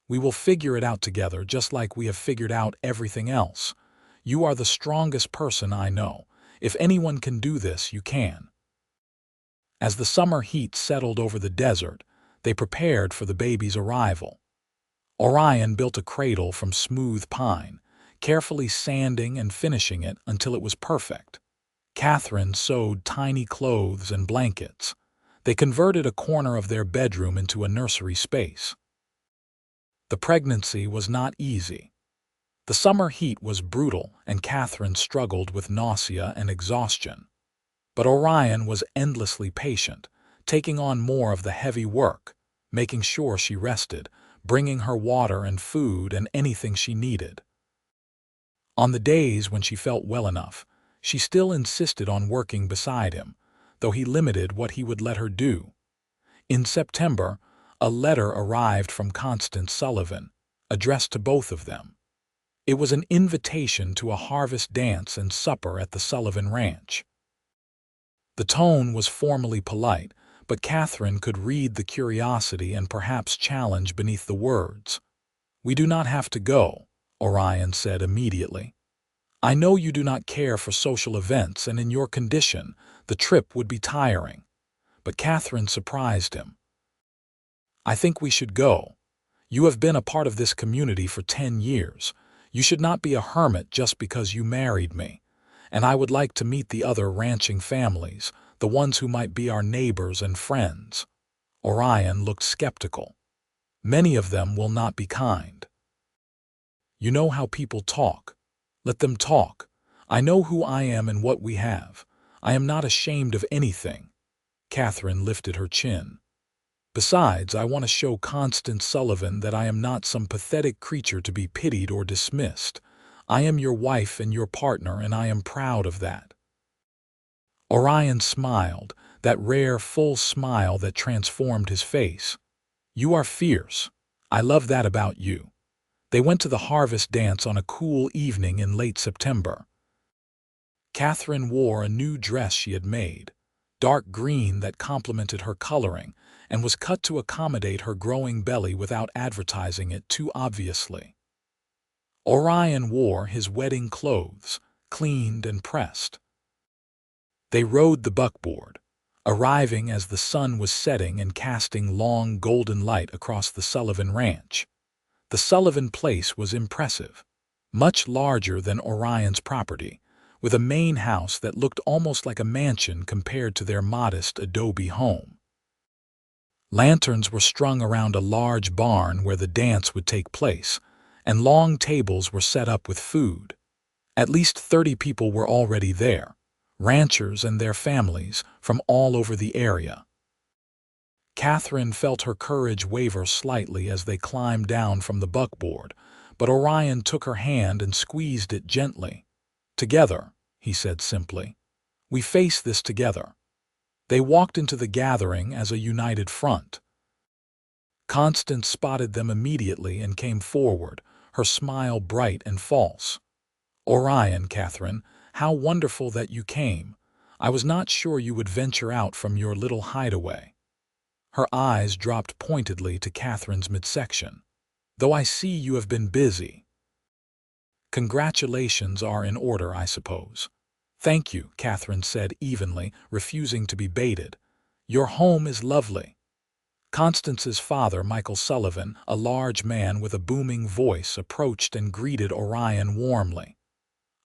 "We will figure it out together, just like we have figured out everything else. You are the strongest person I know. If anyone can do this, you can." As the summer heat settled over the desert, they prepared for the baby's arrival. Orion built a cradle from smooth pine, carefully sanding and finishing it until it was perfect. Katherine sewed tiny clothes and blankets. They converted a corner of their bedroom into a nursery space. The pregnancy was not easy. The summer heat was brutal, and Katherine struggled with nausea and exhaustion. But Orion was endlessly patient, taking on more of the heavy work, making sure she rested, bringing her water and food and anything she needed. On the days when she felt well enough, she still insisted on working beside him, though he limited what he would let her do. In September, a letter arrived from Constance Sullivan, addressed to both of them. It was an invitation to a harvest dance and supper at the Sullivan Ranch. The tone was formally polite, but Katherine could read the curiosity and perhaps challenge beneath the words. "We do not have to go," Orion said immediately. "I know you do not care for social events, and in your condition, the trip would be tiring." But Katherine surprised him. "I think we should go. You have been a part of this community for 10 years. You should not be a hermit just because you married me. And I would like to meet the other ranching families, the ones who might be our neighbors and friends." Orion looked skeptical. "Many of them will not be kind." "You know how people talk. Let them talk. I know who I am and what we have. I am not ashamed of anything." Katherine lifted her chin. Besides, I want to show Constance Sullivan that I am not some pathetic creature to be pitied or dismissed. I am your wife and your partner, and I am proud of that." Orion smiled, that rare, full smile that transformed his face. "You are fierce. I love that about you." They went to the harvest dance on a cool evening in late September. Katherine wore a new dress she had made, dark green that complemented her coloring and was cut to accommodate her growing belly without advertising it too obviously. Orion wore his wedding clothes, cleaned and pressed. They rode the buckboard, arriving as the sun was setting and casting long golden light across the Sullivan Ranch. The Sullivan place was impressive, much larger than Orion's property, with a main house that looked almost like a mansion compared to their modest adobe home. Lanterns were strung around a large barn where the dance would take place, and long tables were set up with food. At least 30 people were already there, ranchers and their families from all over the area. Katherine felt her courage waver slightly as they climbed down from the buckboard, but Orion took her hand and squeezed it gently. "Together," he said simply. "We face this together." They walked into the gathering as a united front. Constance spotted them immediately and came forward, her smile bright and false. "Orion, Katherine, how wonderful that you came. I was not sure you would venture out from your little hideaway." Her eyes dropped pointedly to Katherine's midsection. "Though I see you have been busy." "Congratulations are in order, I suppose." "Thank you," Katherine said evenly, refusing to be baited. "Your home is lovely." Constance's father, Michael Sullivan, a large man with a booming voice, approached and greeted Orion warmly.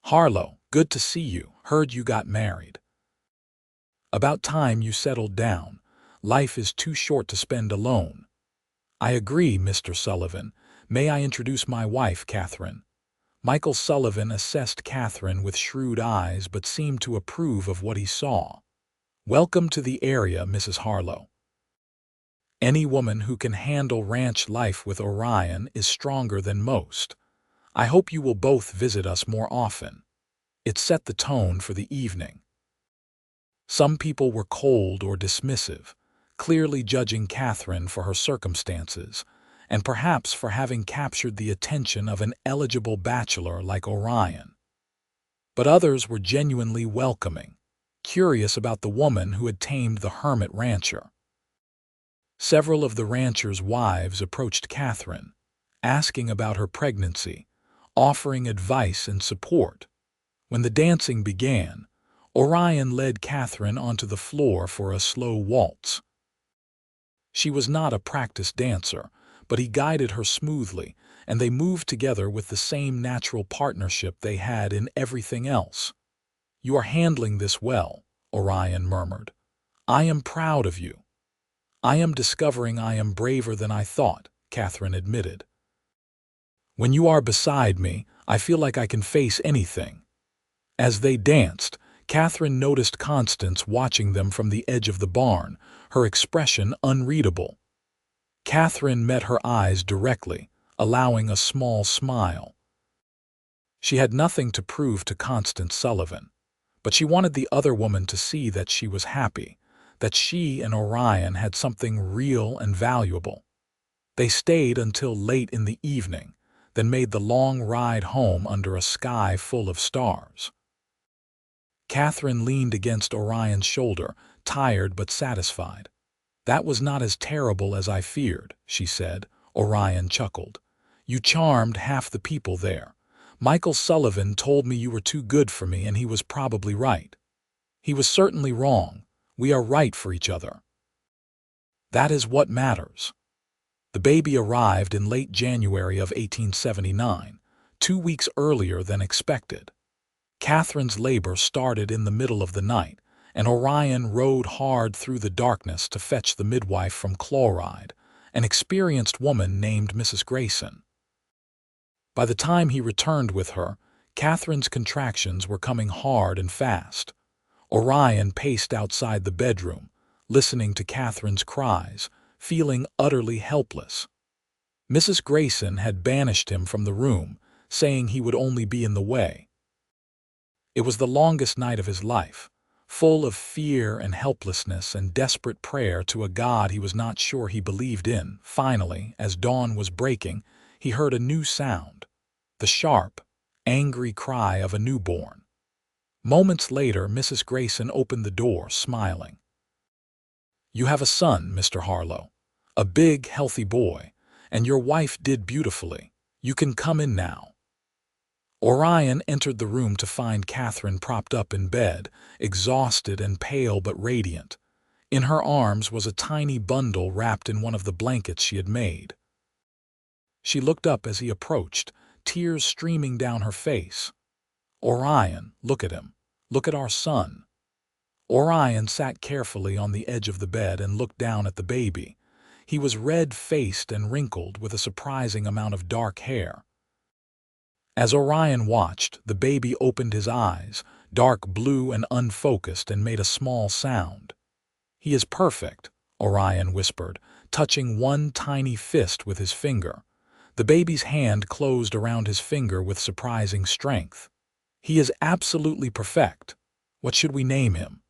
"Harlow, good to see you. Heard you got married. About time you settled down. Life is too short to spend alone." "I agree, Mr. Sullivan. May I introduce my wife, Katherine?" Michael Sullivan assessed Katherine with shrewd eyes but seemed to approve of what he saw. "Welcome to the area, Mrs. Harlow. Any woman who can handle ranch life with Orion is stronger than most. I hope you will both visit us more often." It set the tone for the evening. Some people were cold or dismissive, clearly judging Katherine for her circumstances, and perhaps for having captured the attention of an eligible bachelor like Orion. But others were genuinely welcoming, curious about the woman who had tamed the hermit rancher. Several of the ranchers' wives approached Katherine, asking about her pregnancy, offering advice and support. When the dancing began, Orion led Katherine onto the floor for a slow waltz. She was not a practiced dancer, but he guided her smoothly, and they moved together with the same natural partnership they had in everything else. "You are handling this well," Orion murmured. "I am proud of you." "I am discovering I am braver than I thought," Katherine admitted. "When you are beside me, I feel like I can face anything." As they danced, Katherine noticed Constance watching them from the edge of the barn, her expression unreadable. Katherine met her eyes directly, allowing a small smile. She had nothing to prove to Constance Sullivan, but she wanted the other woman to see that she was happy, that she and Orion had something real and valuable. They stayed until late in the evening, then made the long ride home under a sky full of stars. Katherine leaned against Orion's shoulder, tired but satisfied. "That was not as terrible as I feared," she said. Orion chuckled. "You charmed half the people there. Michael Sullivan told me you were too good for me, and he was probably right. He was certainly wrong. We are right for each other. That is what matters." The baby arrived in late January of 1879, 2 weeks earlier than expected. Katherine's labor started in the middle of the night, and Orion rode hard through the darkness to fetch the midwife from Chloride, an experienced woman named Mrs. Grayson. By the time he returned with her, Katherine's contractions were coming hard and fast. Orion paced outside the bedroom, listening to Katherine's cries, feeling utterly helpless. Mrs. Grayson had banished him from the room, saying he would only be in the way. It was the longest night of his life, full of fear and helplessness and desperate prayer to a God he was not sure he believed in. Finally, as dawn was breaking, he heard a new sound, the sharp, angry cry of a newborn. Moments later, Mrs. Grayson opened the door, smiling. "You have a son, Mr. Harlow, a big, healthy boy, and your wife did beautifully. You can come in now." Orion entered the room to find Katherine propped up in bed, exhausted and pale but radiant. In her arms was a tiny bundle wrapped in one of the blankets she had made. She looked up as he approached, tears streaming down her face. "Orion, look at him. Look at our son." Orion sat carefully on the edge of the bed and looked down at the baby. He was red-faced and wrinkled with a surprising amount of dark hair. As Orion watched, the baby opened his eyes, dark blue and unfocused, and made a small sound. "He is perfect," Orion whispered, touching one tiny fist with his finger. The baby's hand closed around his finger with surprising strength. "He is absolutely perfect. What should we name him?"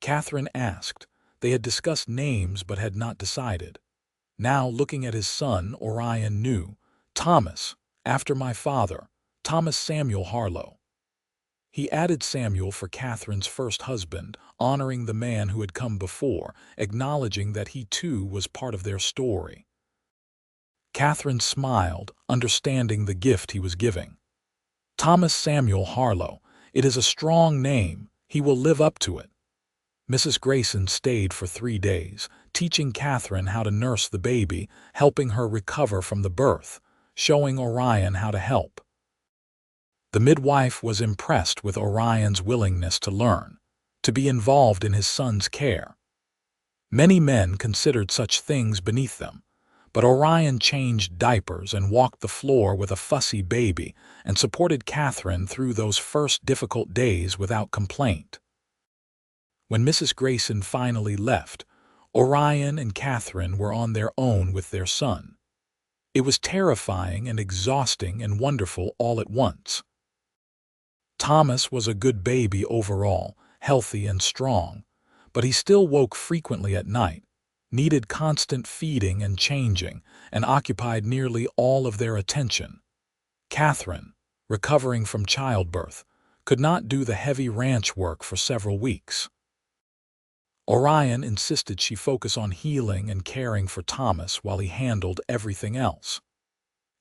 Katherine asked. They had discussed names but had not decided. Now, looking at his son, Orion knew. "Thomas, after my father, Thomas Samuel Harlow." He added Samuel for Katherine's first husband, honoring the man who had come before, acknowledging that he too was part of their story. Katherine smiled, understanding the gift he was giving. "Thomas Samuel Harlow. It is a strong name. He will live up to it." Mrs. Grayson stayed for 3 days, teaching Katherine how to nurse the baby, helping her recover from the birth, showing Orion how to help. The midwife was impressed with Orion's willingness to learn, to be involved in his son's care. Many men considered such things beneath them, but Orion changed diapers and walked the floor with a fussy baby and supported Katherine through those first difficult days without complaint. When Mrs. Grayson finally left, Orion and Katherine were on their own with their son. It was terrifying and exhausting and wonderful all at once. Thomas was a good baby overall, healthy and strong, but he still woke frequently at night, needed constant feeding and changing, and occupied nearly all of their attention. Katherine, recovering from childbirth, could not do the heavy ranch work for several weeks. Orion insisted she focus on healing and caring for Thomas while he handled everything else.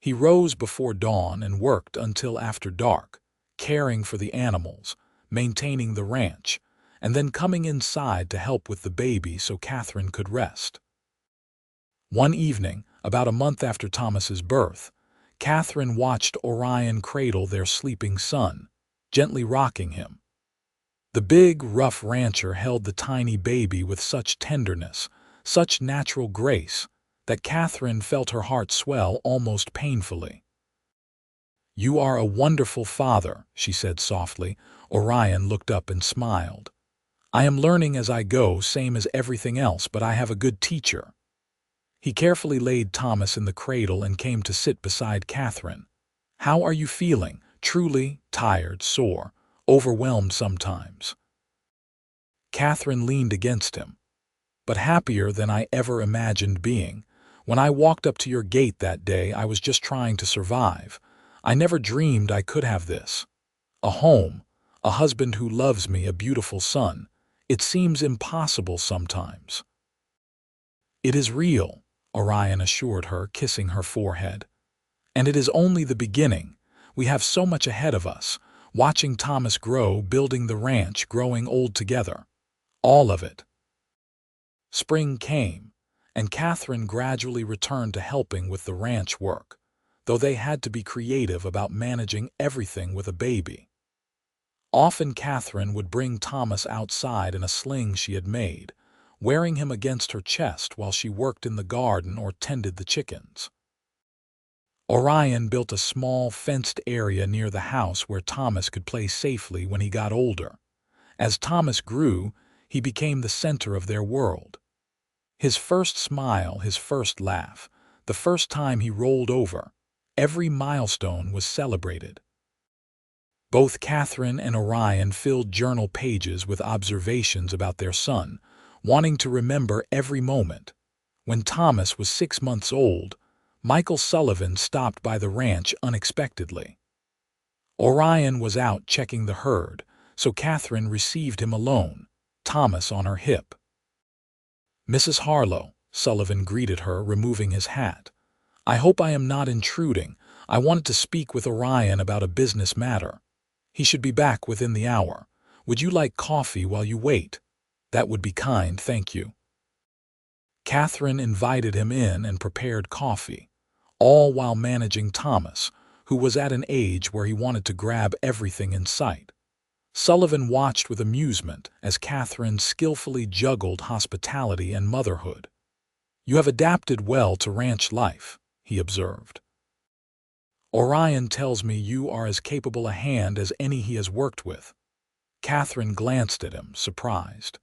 He rose before dawn and worked until after dark, caring for the animals, maintaining the ranch, and then coming inside to help with the baby so Katherine could rest. One evening, about a month after Thomas's birth, Katherine watched Orion cradle their sleeping son, gently rocking him. The big, rough rancher held the tiny baby with such tenderness, such natural grace, that Katherine felt her heart swell almost painfully. "You are a wonderful father," she said softly. Orion looked up and smiled. "I am learning as I go, same as everything else, but I have a good teacher." He carefully laid Thomas in the cradle and came to sit beside Katherine. "How are you feeling? Truly tired, sore, overwhelmed sometimes?" Katherine leaned against him. "But happier than I ever imagined being. When I walked up to your gate that day, I was just trying to survive. I never dreamed I could have this. A home, a husband who loves me, a beautiful son. It seems impossible sometimes." "It is real," Orion assured her, kissing her forehead. "And it is only the beginning. We have so much ahead of us, watching Thomas grow, building the ranch, growing old together. All of it." Spring came, and Katherine gradually returned to helping with the ranch work, though they had to be creative about managing everything with a baby. Often Katherine would bring Thomas outside in a sling she had made, wearing him against her chest while she worked in the garden or tended the chickens. Orion built a small, fenced area near the house where Thomas could play safely when he got older. As Thomas grew, he became the center of their world. His first smile, his first laugh, the first time he rolled over, every milestone was celebrated. Both Katherine and Orion filled journal pages with observations about their son, wanting to remember every moment. When Thomas was 6 months old, Michael Sullivan stopped by the ranch unexpectedly. Orion was out checking the herd, so Katherine received him alone, Thomas on her hip. "Mrs. Harlow," Sullivan greeted her, removing his hat. "I hope I am not intruding. I wanted to speak with Orion about a business matter. He should be back within the hour. Would you like coffee while you wait?" "That would be kind, thank you." Katherine invited him in and prepared coffee, all while managing Thomas, who was at an age where he wanted to grab everything in sight. Sullivan watched with amusement as Katherine skillfully juggled hospitality and motherhood. "You have adapted well to ranch life," he observed. "Orion tells me you are as capable a hand as any he has worked with." Katherine glanced at him, surprised.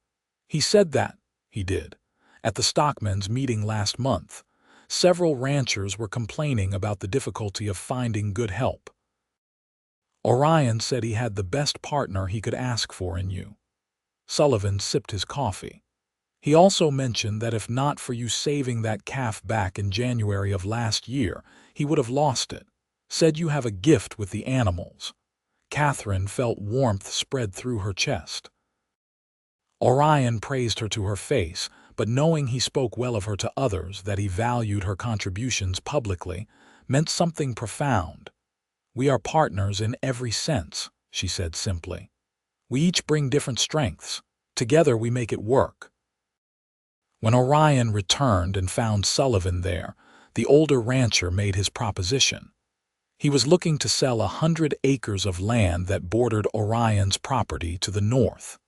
"He said that." "He did. At the stockmen's meeting last month, several ranchers were complaining about the difficulty of finding good help. Orion said he had the best partner he could ask for in you." Sullivan sipped his coffee. "He also mentioned that if not for you saving that calf back in January of last year, he would have lost it. Said you have a gift with the animals." Katherine felt warmth spread through her chest. Orion praised her to her face, but knowing he spoke well of her to others, that he valued her contributions publicly, meant something profound. "We are partners in every sense," she said simply. "We each bring different strengths. Together we make it work." When Orion returned and found Sullivan there, the older rancher made his proposition. He was looking to sell 100 acres of land that bordered Orion's property to the north.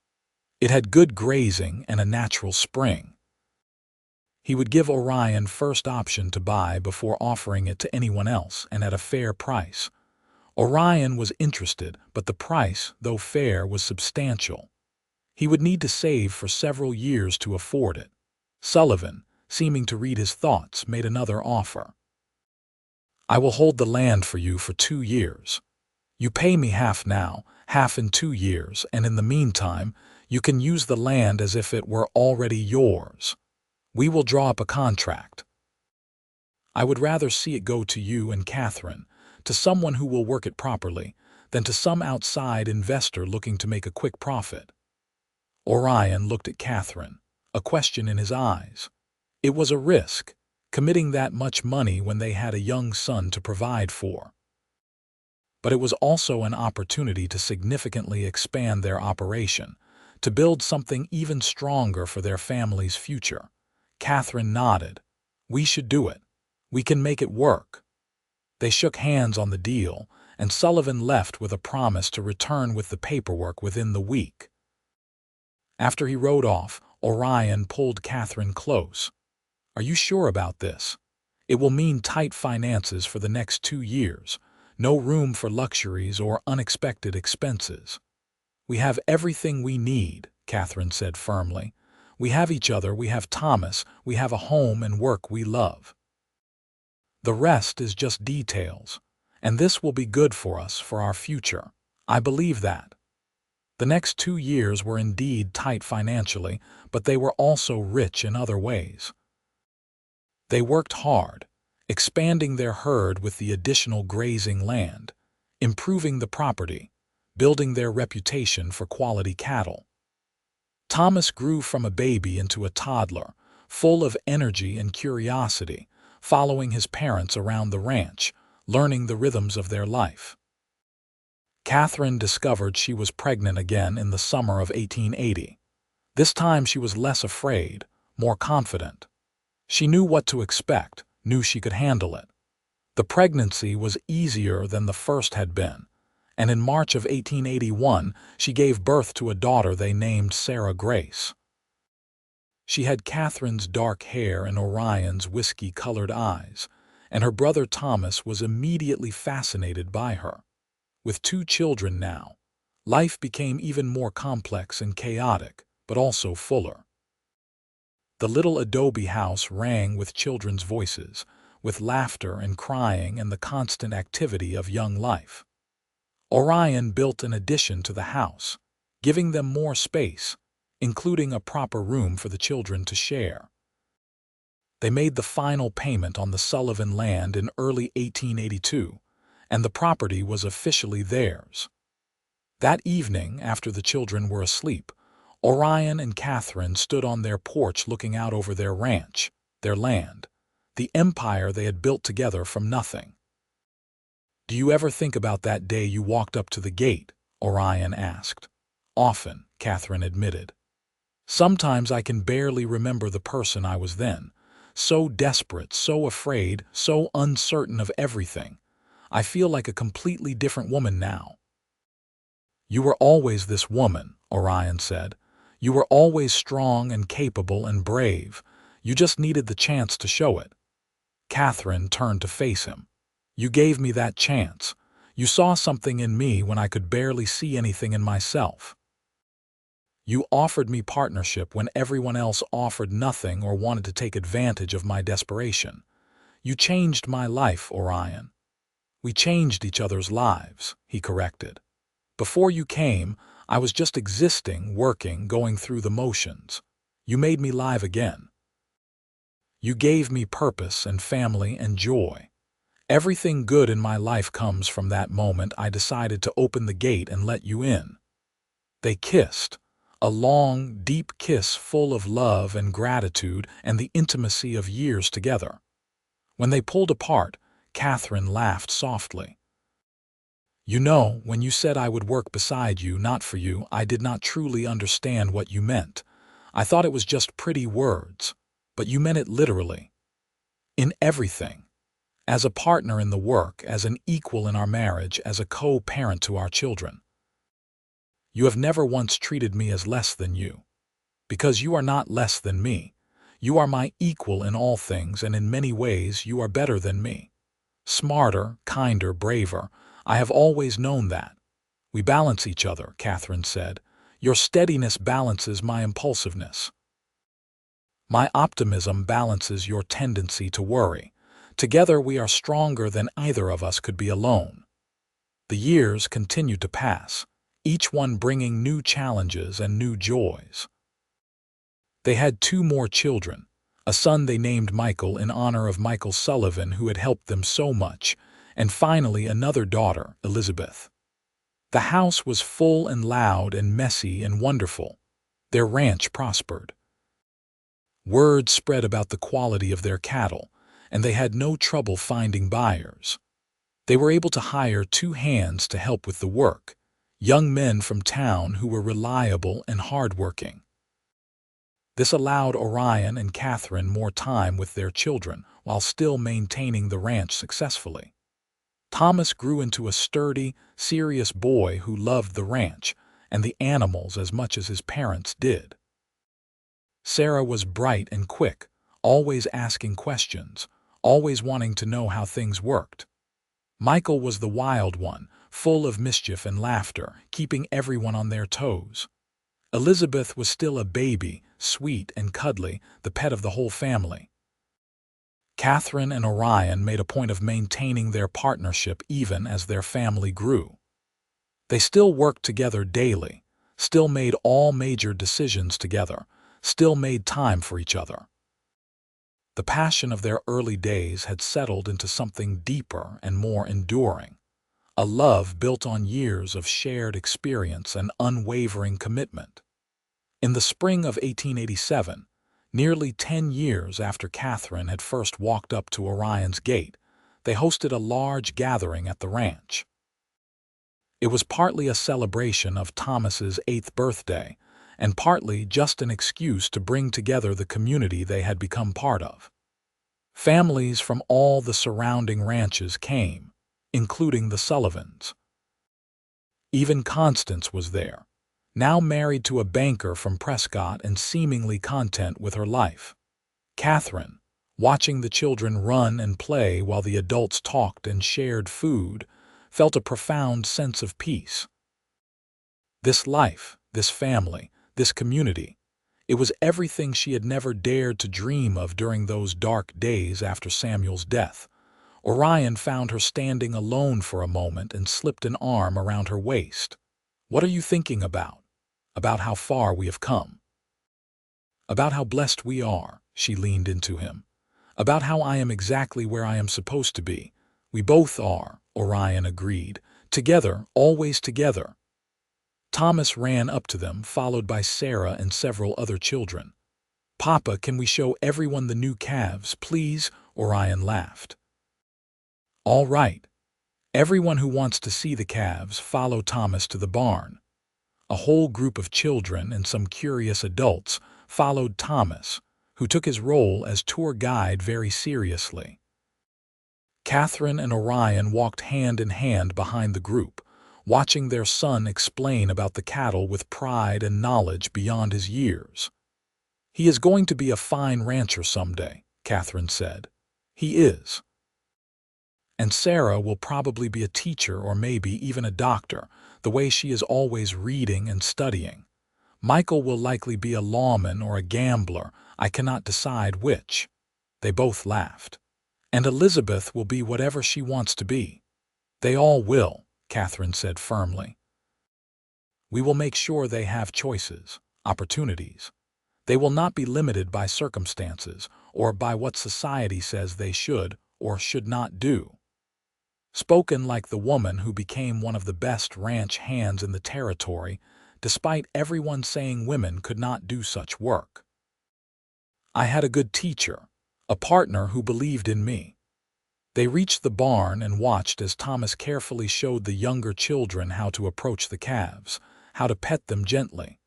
It had good grazing and a natural spring. He would give Orion first option to buy before offering it to anyone else, and at a fair price. Orion was interested, but the price, though fair, was substantial. He would need to save for several years to afford it. Sullivan, seeming to read his thoughts, made another offer. "I will hold the land for you for 2 years. You pay me half now, half in 2 years, and in the meantime, you can use the land as if it were already yours. We will draw up a contract. I would rather see it go to you and Katherine, to someone who will work it properly, than to some outside investor looking to make a quick profit." Orion looked at Katherine, a question in his eyes. It was a risk, committing that much money when they had a young son to provide for. But it was also an opportunity to significantly expand their operation, to build something even stronger for their family's future. Katherine nodded. "We should do it. We can make it work." They shook hands on the deal, and Sullivan left with a promise to return with the paperwork within the week. After he rode off, Orion pulled Katherine close. "Are you sure about this? It will mean tight finances for the next 2 years, no room for luxuries or unexpected expenses." "We have everything we need," Katherine said firmly. "We have each other, we have Thomas, we have a home and work we love. The rest is just details, and this will be good for us, for our future. I believe that." The next 2 years were indeed tight financially, but they were also rich in other ways. They worked hard, expanding their herd with the additional grazing land, improving the property, building their reputation for quality cattle. Thomas grew from a baby into a toddler, full of energy and curiosity, following his parents around the ranch, learning the rhythms of their life. Katherine discovered she was pregnant again in the summer of 1880. This time she was less afraid, more confident. She knew what to expect, knew she could handle it. The pregnancy was easier than the first had been, and in March of 1881 she gave birth to a daughter they named Sarah Grace. She had Katherine's dark hair and Orion's whiskey-colored eyes, and her brother Thomas was immediately fascinated by her. With 2 children now, life became even more complex and chaotic, but also fuller. The little adobe house rang with children's voices, with laughter and crying and the constant activity of young life. Orion built an addition to the house, giving them more space, including a proper room for the children to share. They made the final payment on the Sullivan land in early 1882, and the property was officially theirs. That evening, after the children were asleep, Orion and Katherine stood on their porch looking out over their ranch, their land, the empire they had built together from nothing. "Do you ever think about that day you walked up to the gate?" Orion asked. "Often," Katherine admitted. "Sometimes I can barely remember the person I was then. So desperate, so afraid, so uncertain of everything. I feel like a completely different woman now." "You were always this woman," Orion said. "You were always strong and capable and brave. You just needed the chance to show it." Katherine turned to face him. "You gave me that chance. You saw something in me when I could barely see anything in myself. You offered me partnership when everyone else offered nothing or wanted to take advantage of my desperation. You changed my life, Orion." "We changed each other's lives," he corrected. "Before you came, I was just existing, working, going through the motions. You made me live again. You gave me purpose and family and joy. Everything good in my life comes from that moment I decided to open the gate and let you in." They kissed, a long, deep kiss full of love and gratitude and the intimacy of years together. When they pulled apart, Katherine laughed softly. "You know, when you said I would work beside you, not for you, I did not truly understand what you meant. I thought it was just pretty words, but you meant it literally. In everything. As a partner in the work, as an equal in our marriage, as a co-parent to our children. You have never once treated me as less than you. Because you are not less than me. You are my equal in all things, and in many ways you are better than me. Smarter, kinder, braver. I have always known that. We balance each other," Katherine said. "Your steadiness balances my impulsiveness. My optimism balances your tendency to worry. Together we are stronger than either of us could be alone." The years continued to pass, each one bringing new challenges and new joys. They had 2 more children, a son they named Michael in honor of Michael Sullivan, who had helped them so much, and finally another daughter, Elizabeth. The house was full and loud and messy and wonderful. Their ranch prospered. Word spread about the quality of their cattle, and they had no trouble finding buyers. They were able to hire 2 hands to help with the work, young men from town who were reliable and hardworking. This allowed Orion and Katherine more time with their children while still maintaining the ranch successfully. Thomas grew into a sturdy, serious boy who loved the ranch and the animals as much as his parents did. Sarah was bright and quick, always asking questions, always wanting to know how things worked. Michael was the wild one, full of mischief and laughter, keeping everyone on their toes. Elizabeth was still a baby, sweet and cuddly, the pet of the whole family. Katherine and Orion made a point of maintaining their partnership even as their family grew. They still worked together daily, still made all major decisions together, still made time for each other. The passion of their early days had settled into something deeper and more enduring, a love built on years of shared experience and unwavering commitment. In the spring of 1887, nearly 10 years after Katherine had first walked up to Orion's gate, they hosted a large gathering at the ranch. It was partly a celebration of Thomas's 8th birthday, and partly just an excuse to bring together the community they had become part of. Families from all the surrounding ranches came, including the Sullivans. Even Constance was there, now married to a banker from Prescott and seemingly content with her life. Katherine, watching the children run and play while the adults talked and shared food, felt a profound sense of peace. This life, this family, this community, It was everything she had never dared to dream of during those dark days after Samuel's death. Orion found her standing alone for a moment and slipped an arm around her waist. "What are you thinking about?" "About how far we have come. About how blessed we are," she leaned into him. "About how I am exactly where I am supposed to be." "We both are," Orion agreed. "Together, always together." Thomas ran up to them, followed by Sarah and several other children. "Papa, can we show everyone the new calves, please?" Orion laughed. "All right. Everyone who wants to see the calves, follow Thomas to the barn." A whole group of children and some curious adults followed Thomas, who took his role as tour guide very seriously. Katherine and Orion walked hand in hand behind the group, watching their son explain about the cattle with pride and knowledge beyond his years. "He is going to be a fine rancher someday," Katherine said. "He is. And Sarah will probably be a teacher or maybe even a doctor, the way she is always reading and studying. Michael will likely be a lawman or a gambler. I cannot decide which." They both laughed. "And Elizabeth will be whatever she wants to be." "They all will," Katherine said firmly. "We will make sure they have choices, opportunities. They will not be limited by circumstances or by what society says they should or should not do." Spoken like the woman who became one of the best ranch hands in the territory, despite everyone saying women could not do such work. "I had a good teacher, a partner who believed in me." They reached the barn and watched as Thomas carefully showed the younger children how to approach the calves, how to pet them gently.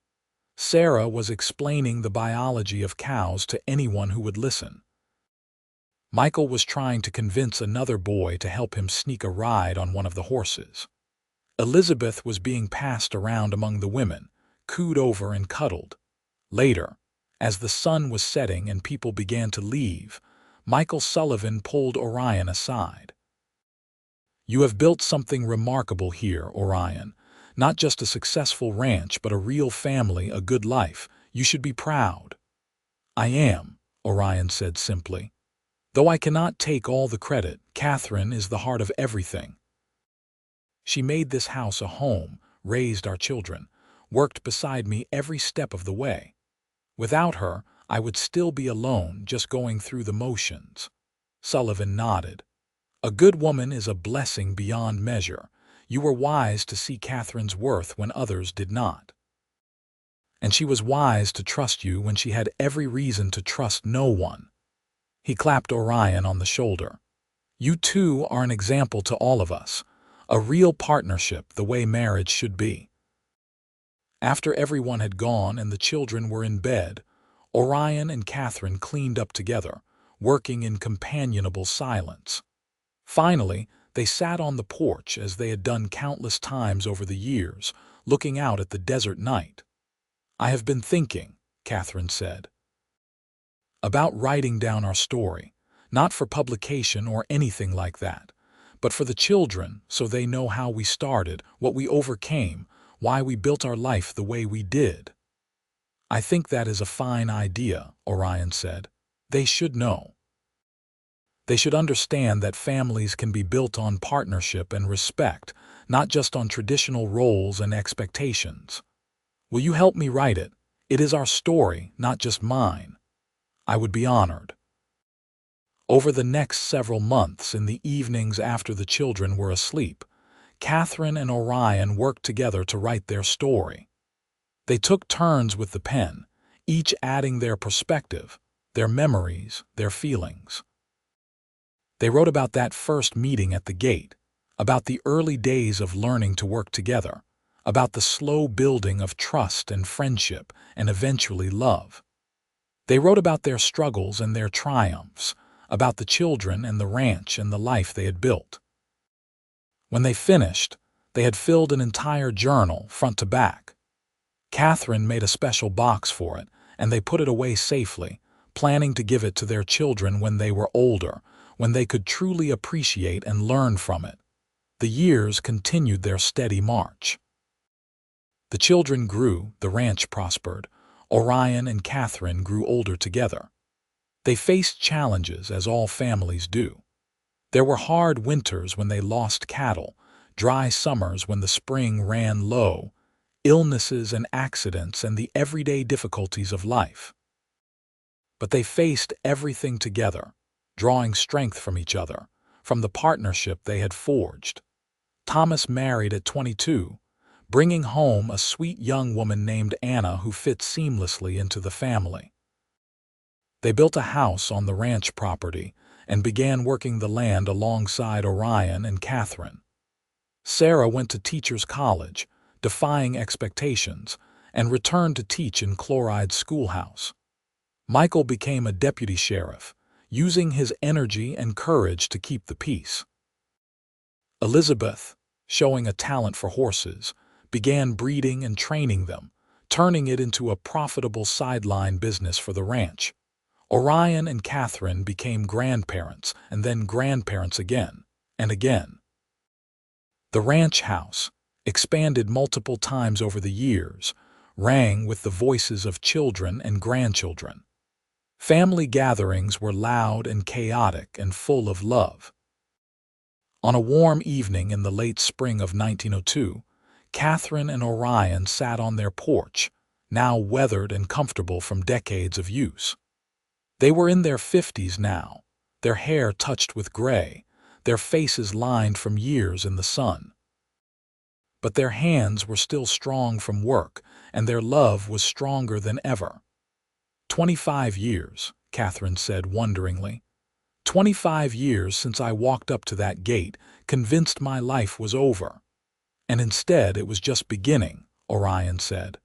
Sarah was explaining the biology of cows to anyone who would listen. Michael was trying to convince another boy to help him sneak a ride on one of the horses. Elizabeth was being passed around among the women, cooed over and cuddled. Later, as the sun was setting and people began to leave, Michael Sullivan pulled Orion aside. "You have built something remarkable here, Orion. Not just a successful ranch, but a real family, a good life. You should be proud." "I am," Orion said simply. "Though I cannot take all the credit, Katherine is the heart of everything. She made this house a home, raised our children, worked beside me every step of the way. Without her, I would still be alone, just going through the motions." Sullivan nodded. "A good woman is a blessing beyond measure. You were wise to see Katherine's worth when others did not. And she was wise to trust you when she had every reason to trust no one." He clapped Orion on the shoulder. "You two are an example to all of us. A real partnership, the way marriage should be." After everyone had gone and the children were in bed, Orion and Katherine cleaned up together, working in companionable silence. Finally, they sat on the porch as they had done countless times over the years, looking out at the desert night. "I have been thinking," Katherine said, "about writing down our story, not for publication or anything like that, but for the children so they know how we started, what we overcame, why we built our life the way we did." "I think that is a fine idea," Orion said. "They should know. They should understand that families can be built on partnership and respect, not just on traditional roles and expectations. Will you help me write it? It is our story, not just mine." "I would be honored." Over the next several months, in the evenings after the children were asleep, Katherine and Orion worked together to write their story. They took turns with the pen, each adding their perspective, their memories, their feelings. They wrote about that first meeting at the gate, about the early days of learning to work together, about the slow building of trust and friendship and eventually love. They wrote about their struggles and their triumphs, about the children and the ranch and the life they had built. When they finished, they had filled an entire journal, front to back. Katherine made a special box for it, and they put it away safely, planning to give it to their children when they were older, when they could truly appreciate and learn from it. The years continued their steady march. The children grew, the ranch prospered. Orion and Katherine grew older together. They faced challenges, as all families do. There were hard winters when they lost cattle, dry summers when the spring ran low, illnesses and accidents and the everyday difficulties of life. But they faced everything together, drawing strength from each other, from the partnership they had forged. Thomas married at 22, bringing home a sweet young woman named Anna who fit seamlessly into the family. They built a house on the ranch property and began working the land alongside Orion and Katherine. Sarah went to teacher's college, defying expectations, and returned to teach in Chloride's schoolhouse. Michael became a deputy sheriff, using his energy and courage to keep the peace. Elizabeth, showing a talent for horses, began breeding and training them, turning it into a profitable sideline business for the ranch. Orion and Katherine became grandparents and then grandparents again and again. The ranch house, expanded multiple times over the years, rang with the voices of children and grandchildren. Family gatherings were loud and chaotic and full of love. On a warm evening in the late spring of 1902, Katherine and Orion sat on their porch, now weathered and comfortable from decades of use. They were in their 50s now, their hair touched with gray, their faces lined from years in the sun. But their hands were still strong from work, and their love was stronger than ever. 25 years, Katherine said wonderingly. 25 years since I walked up to that gate, convinced my life was over. And instead it was just beginning, Orion said.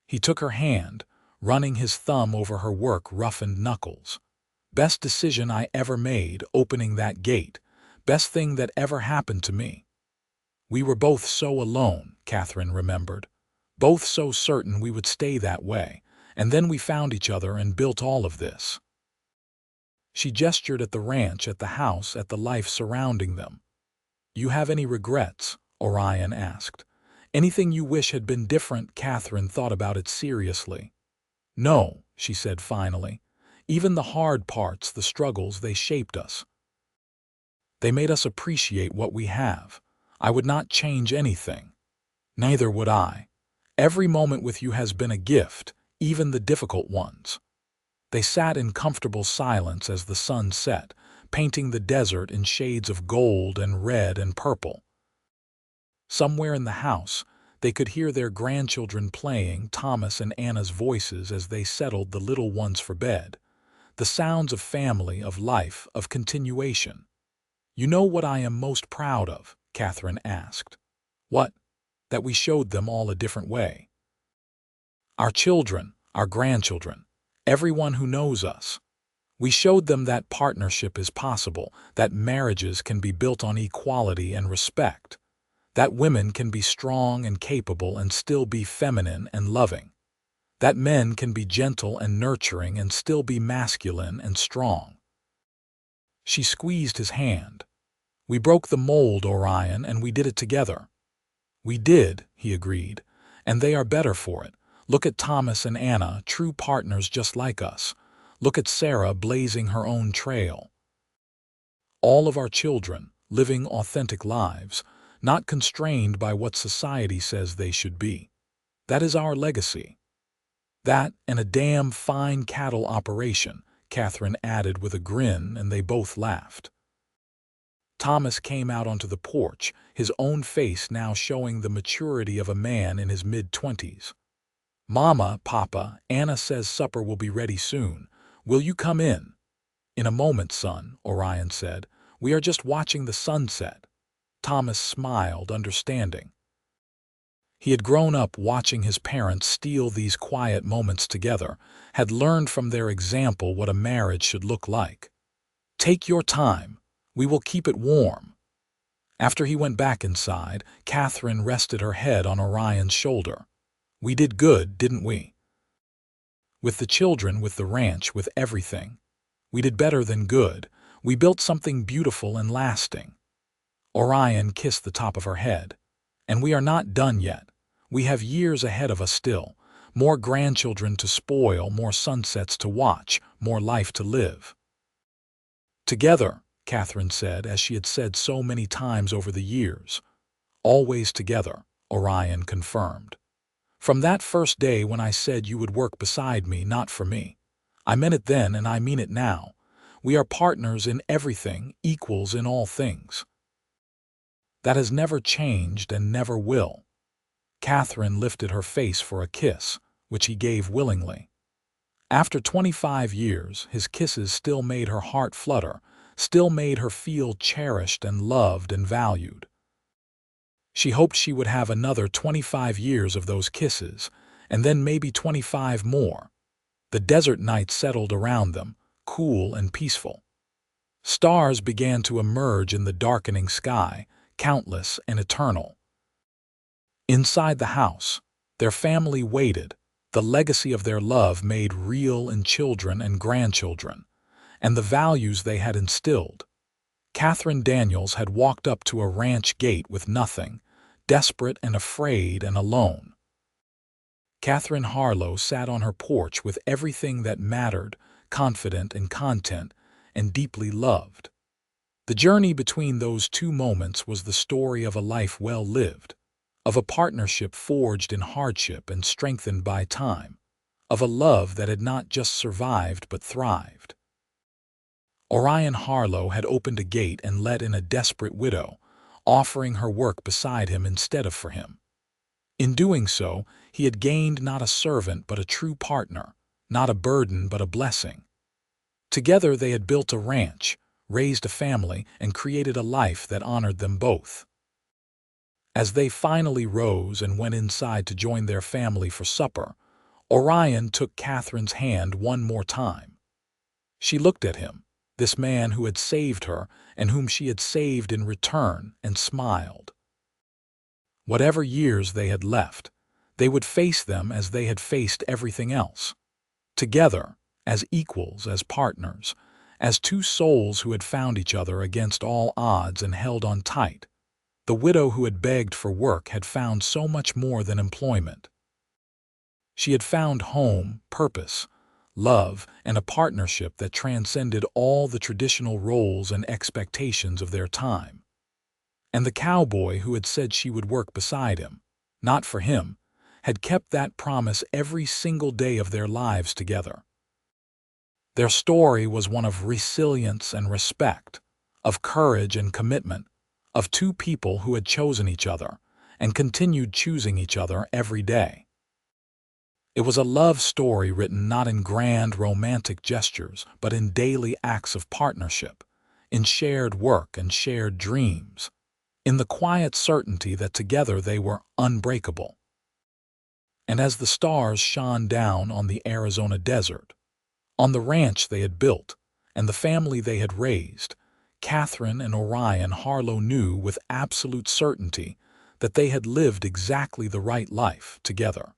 He took her hand, running his thumb over her work-roughened knuckles. Best decision I ever made, opening that gate. Best thing that ever happened to me. We were both so alone, Katherine remembered. Both so certain we would stay that way. And then we found each other and built all of this. She gestured at the ranch, at the house, at the life surrounding them. You have any regrets? Orion asked. Anything you wish had been different? Katherine thought about it seriously. No, she said finally. Even the hard parts, the struggles, they shaped us. They made us appreciate what we have. I would not change anything. Neither would I. Every moment with you has been a gift, even the difficult ones. They sat in comfortable silence as the sun set, painting the desert in shades of gold and red and purple. Somewhere in the house, they could hear their grandchildren playing, Thomas and Anna's voices as they settled the little ones for bed. The sounds of family, of life, of continuation. You know what I am most proud of? Katherine asked. What? That we showed them all a different way. Our children, our grandchildren, everyone who knows us. We showed them that partnership is possible, that marriages can be built on equality and respect, that women can be strong and capable and still be feminine and loving, that men can be gentle and nurturing and still be masculine and strong. She squeezed his hand. We broke the mold, Orion, and we did it together. We did, he agreed, and they are better for it. Look at Thomas and Anna, true partners just like us. Look at Sarah blazing her own trail. All of our children, living authentic lives, not constrained by what society says they should be. That is our legacy. That and a damn fine cattle operation, Katherine added with a grin, and they both laughed. Thomas came out onto the porch, his own face now showing the maturity of a man in his mid-20s. Mama, Papa, Anna says supper will be ready soon. Will you come in? In a moment, son, Orion said. We are just watching the sunset. Thomas smiled, understanding. He had grown up watching his parents steal these quiet moments together, had learned from their example what a marriage should look like. Take your time. We will keep it warm. After he went back inside, Katherine rested her head on Orion's shoulder. We did good, didn't we? With the children, with the ranch, with everything. We did better than good. We built something beautiful and lasting. Orion kissed the top of her head. And we are not done yet. We have years ahead of us still. More grandchildren to spoil, more sunsets to watch, more life to live. Together, Katherine said, as she had said so many times over the years. Always together, Orion confirmed. From that first day when I said you would work beside me, not for me. I meant it then and I mean it now. We are partners in everything, equals in all things. That has never changed and never will. Katherine lifted her face for a kiss, which he gave willingly. After 25 years, his kisses still made her heart flutter, still made her feel cherished and loved and valued. She hoped she would have another 25 years of those kisses, and then maybe 25 more. The desert night settled around them, cool and peaceful. Stars began to emerge in the darkening sky, countless and eternal. Inside the house, their family waited, the legacy of their love made real in children and grandchildren, and the values they had instilled. Katherine Daniels had walked up to a ranch gate with nothing, desperate and afraid and alone. Katherine Harlow sat on her porch with everything that mattered, confident and content, and deeply loved. The journey between those two moments was the story of a life well lived, of a partnership forged in hardship and strengthened by time, of a love that had not just survived but thrived. Orion Harlow had opened a gate and let in a desperate widow, offering her work beside him instead of for him. In doing so, he had gained not a servant but a true partner, not a burden but a blessing. Together they had built a ranch, raised a family, and created a life that honored them both. As they finally rose and went inside to join their family for supper, Orion took Katherine's hand one more time. She looked at him, this man who had saved her and whom she had saved in return, and smiled. Whatever years they had left, they would face them as they had faced everything else. Together, as equals, as partners, as two souls who had found each other against all odds and held on tight. The widow who had begged for work had found so much more than employment. She had found home, purpose, love, and a partnership that transcended all the traditional roles and expectations of their time. And the cowboy who had said she would work beside him, not for him, had kept that promise every single day of their lives together. Their story was one of resilience and respect, of courage and commitment, of two people who had chosen each other and continued choosing each other every day. It was a love story written not in grand romantic gestures, but in daily acts of partnership, in shared work and shared dreams, in the quiet certainty that together they were unbreakable. And as the stars shone down on the Arizona desert, on the ranch they had built, and the family they had raised, Katherine and Orion Harlow knew with absolute certainty that they had lived exactly the right life together.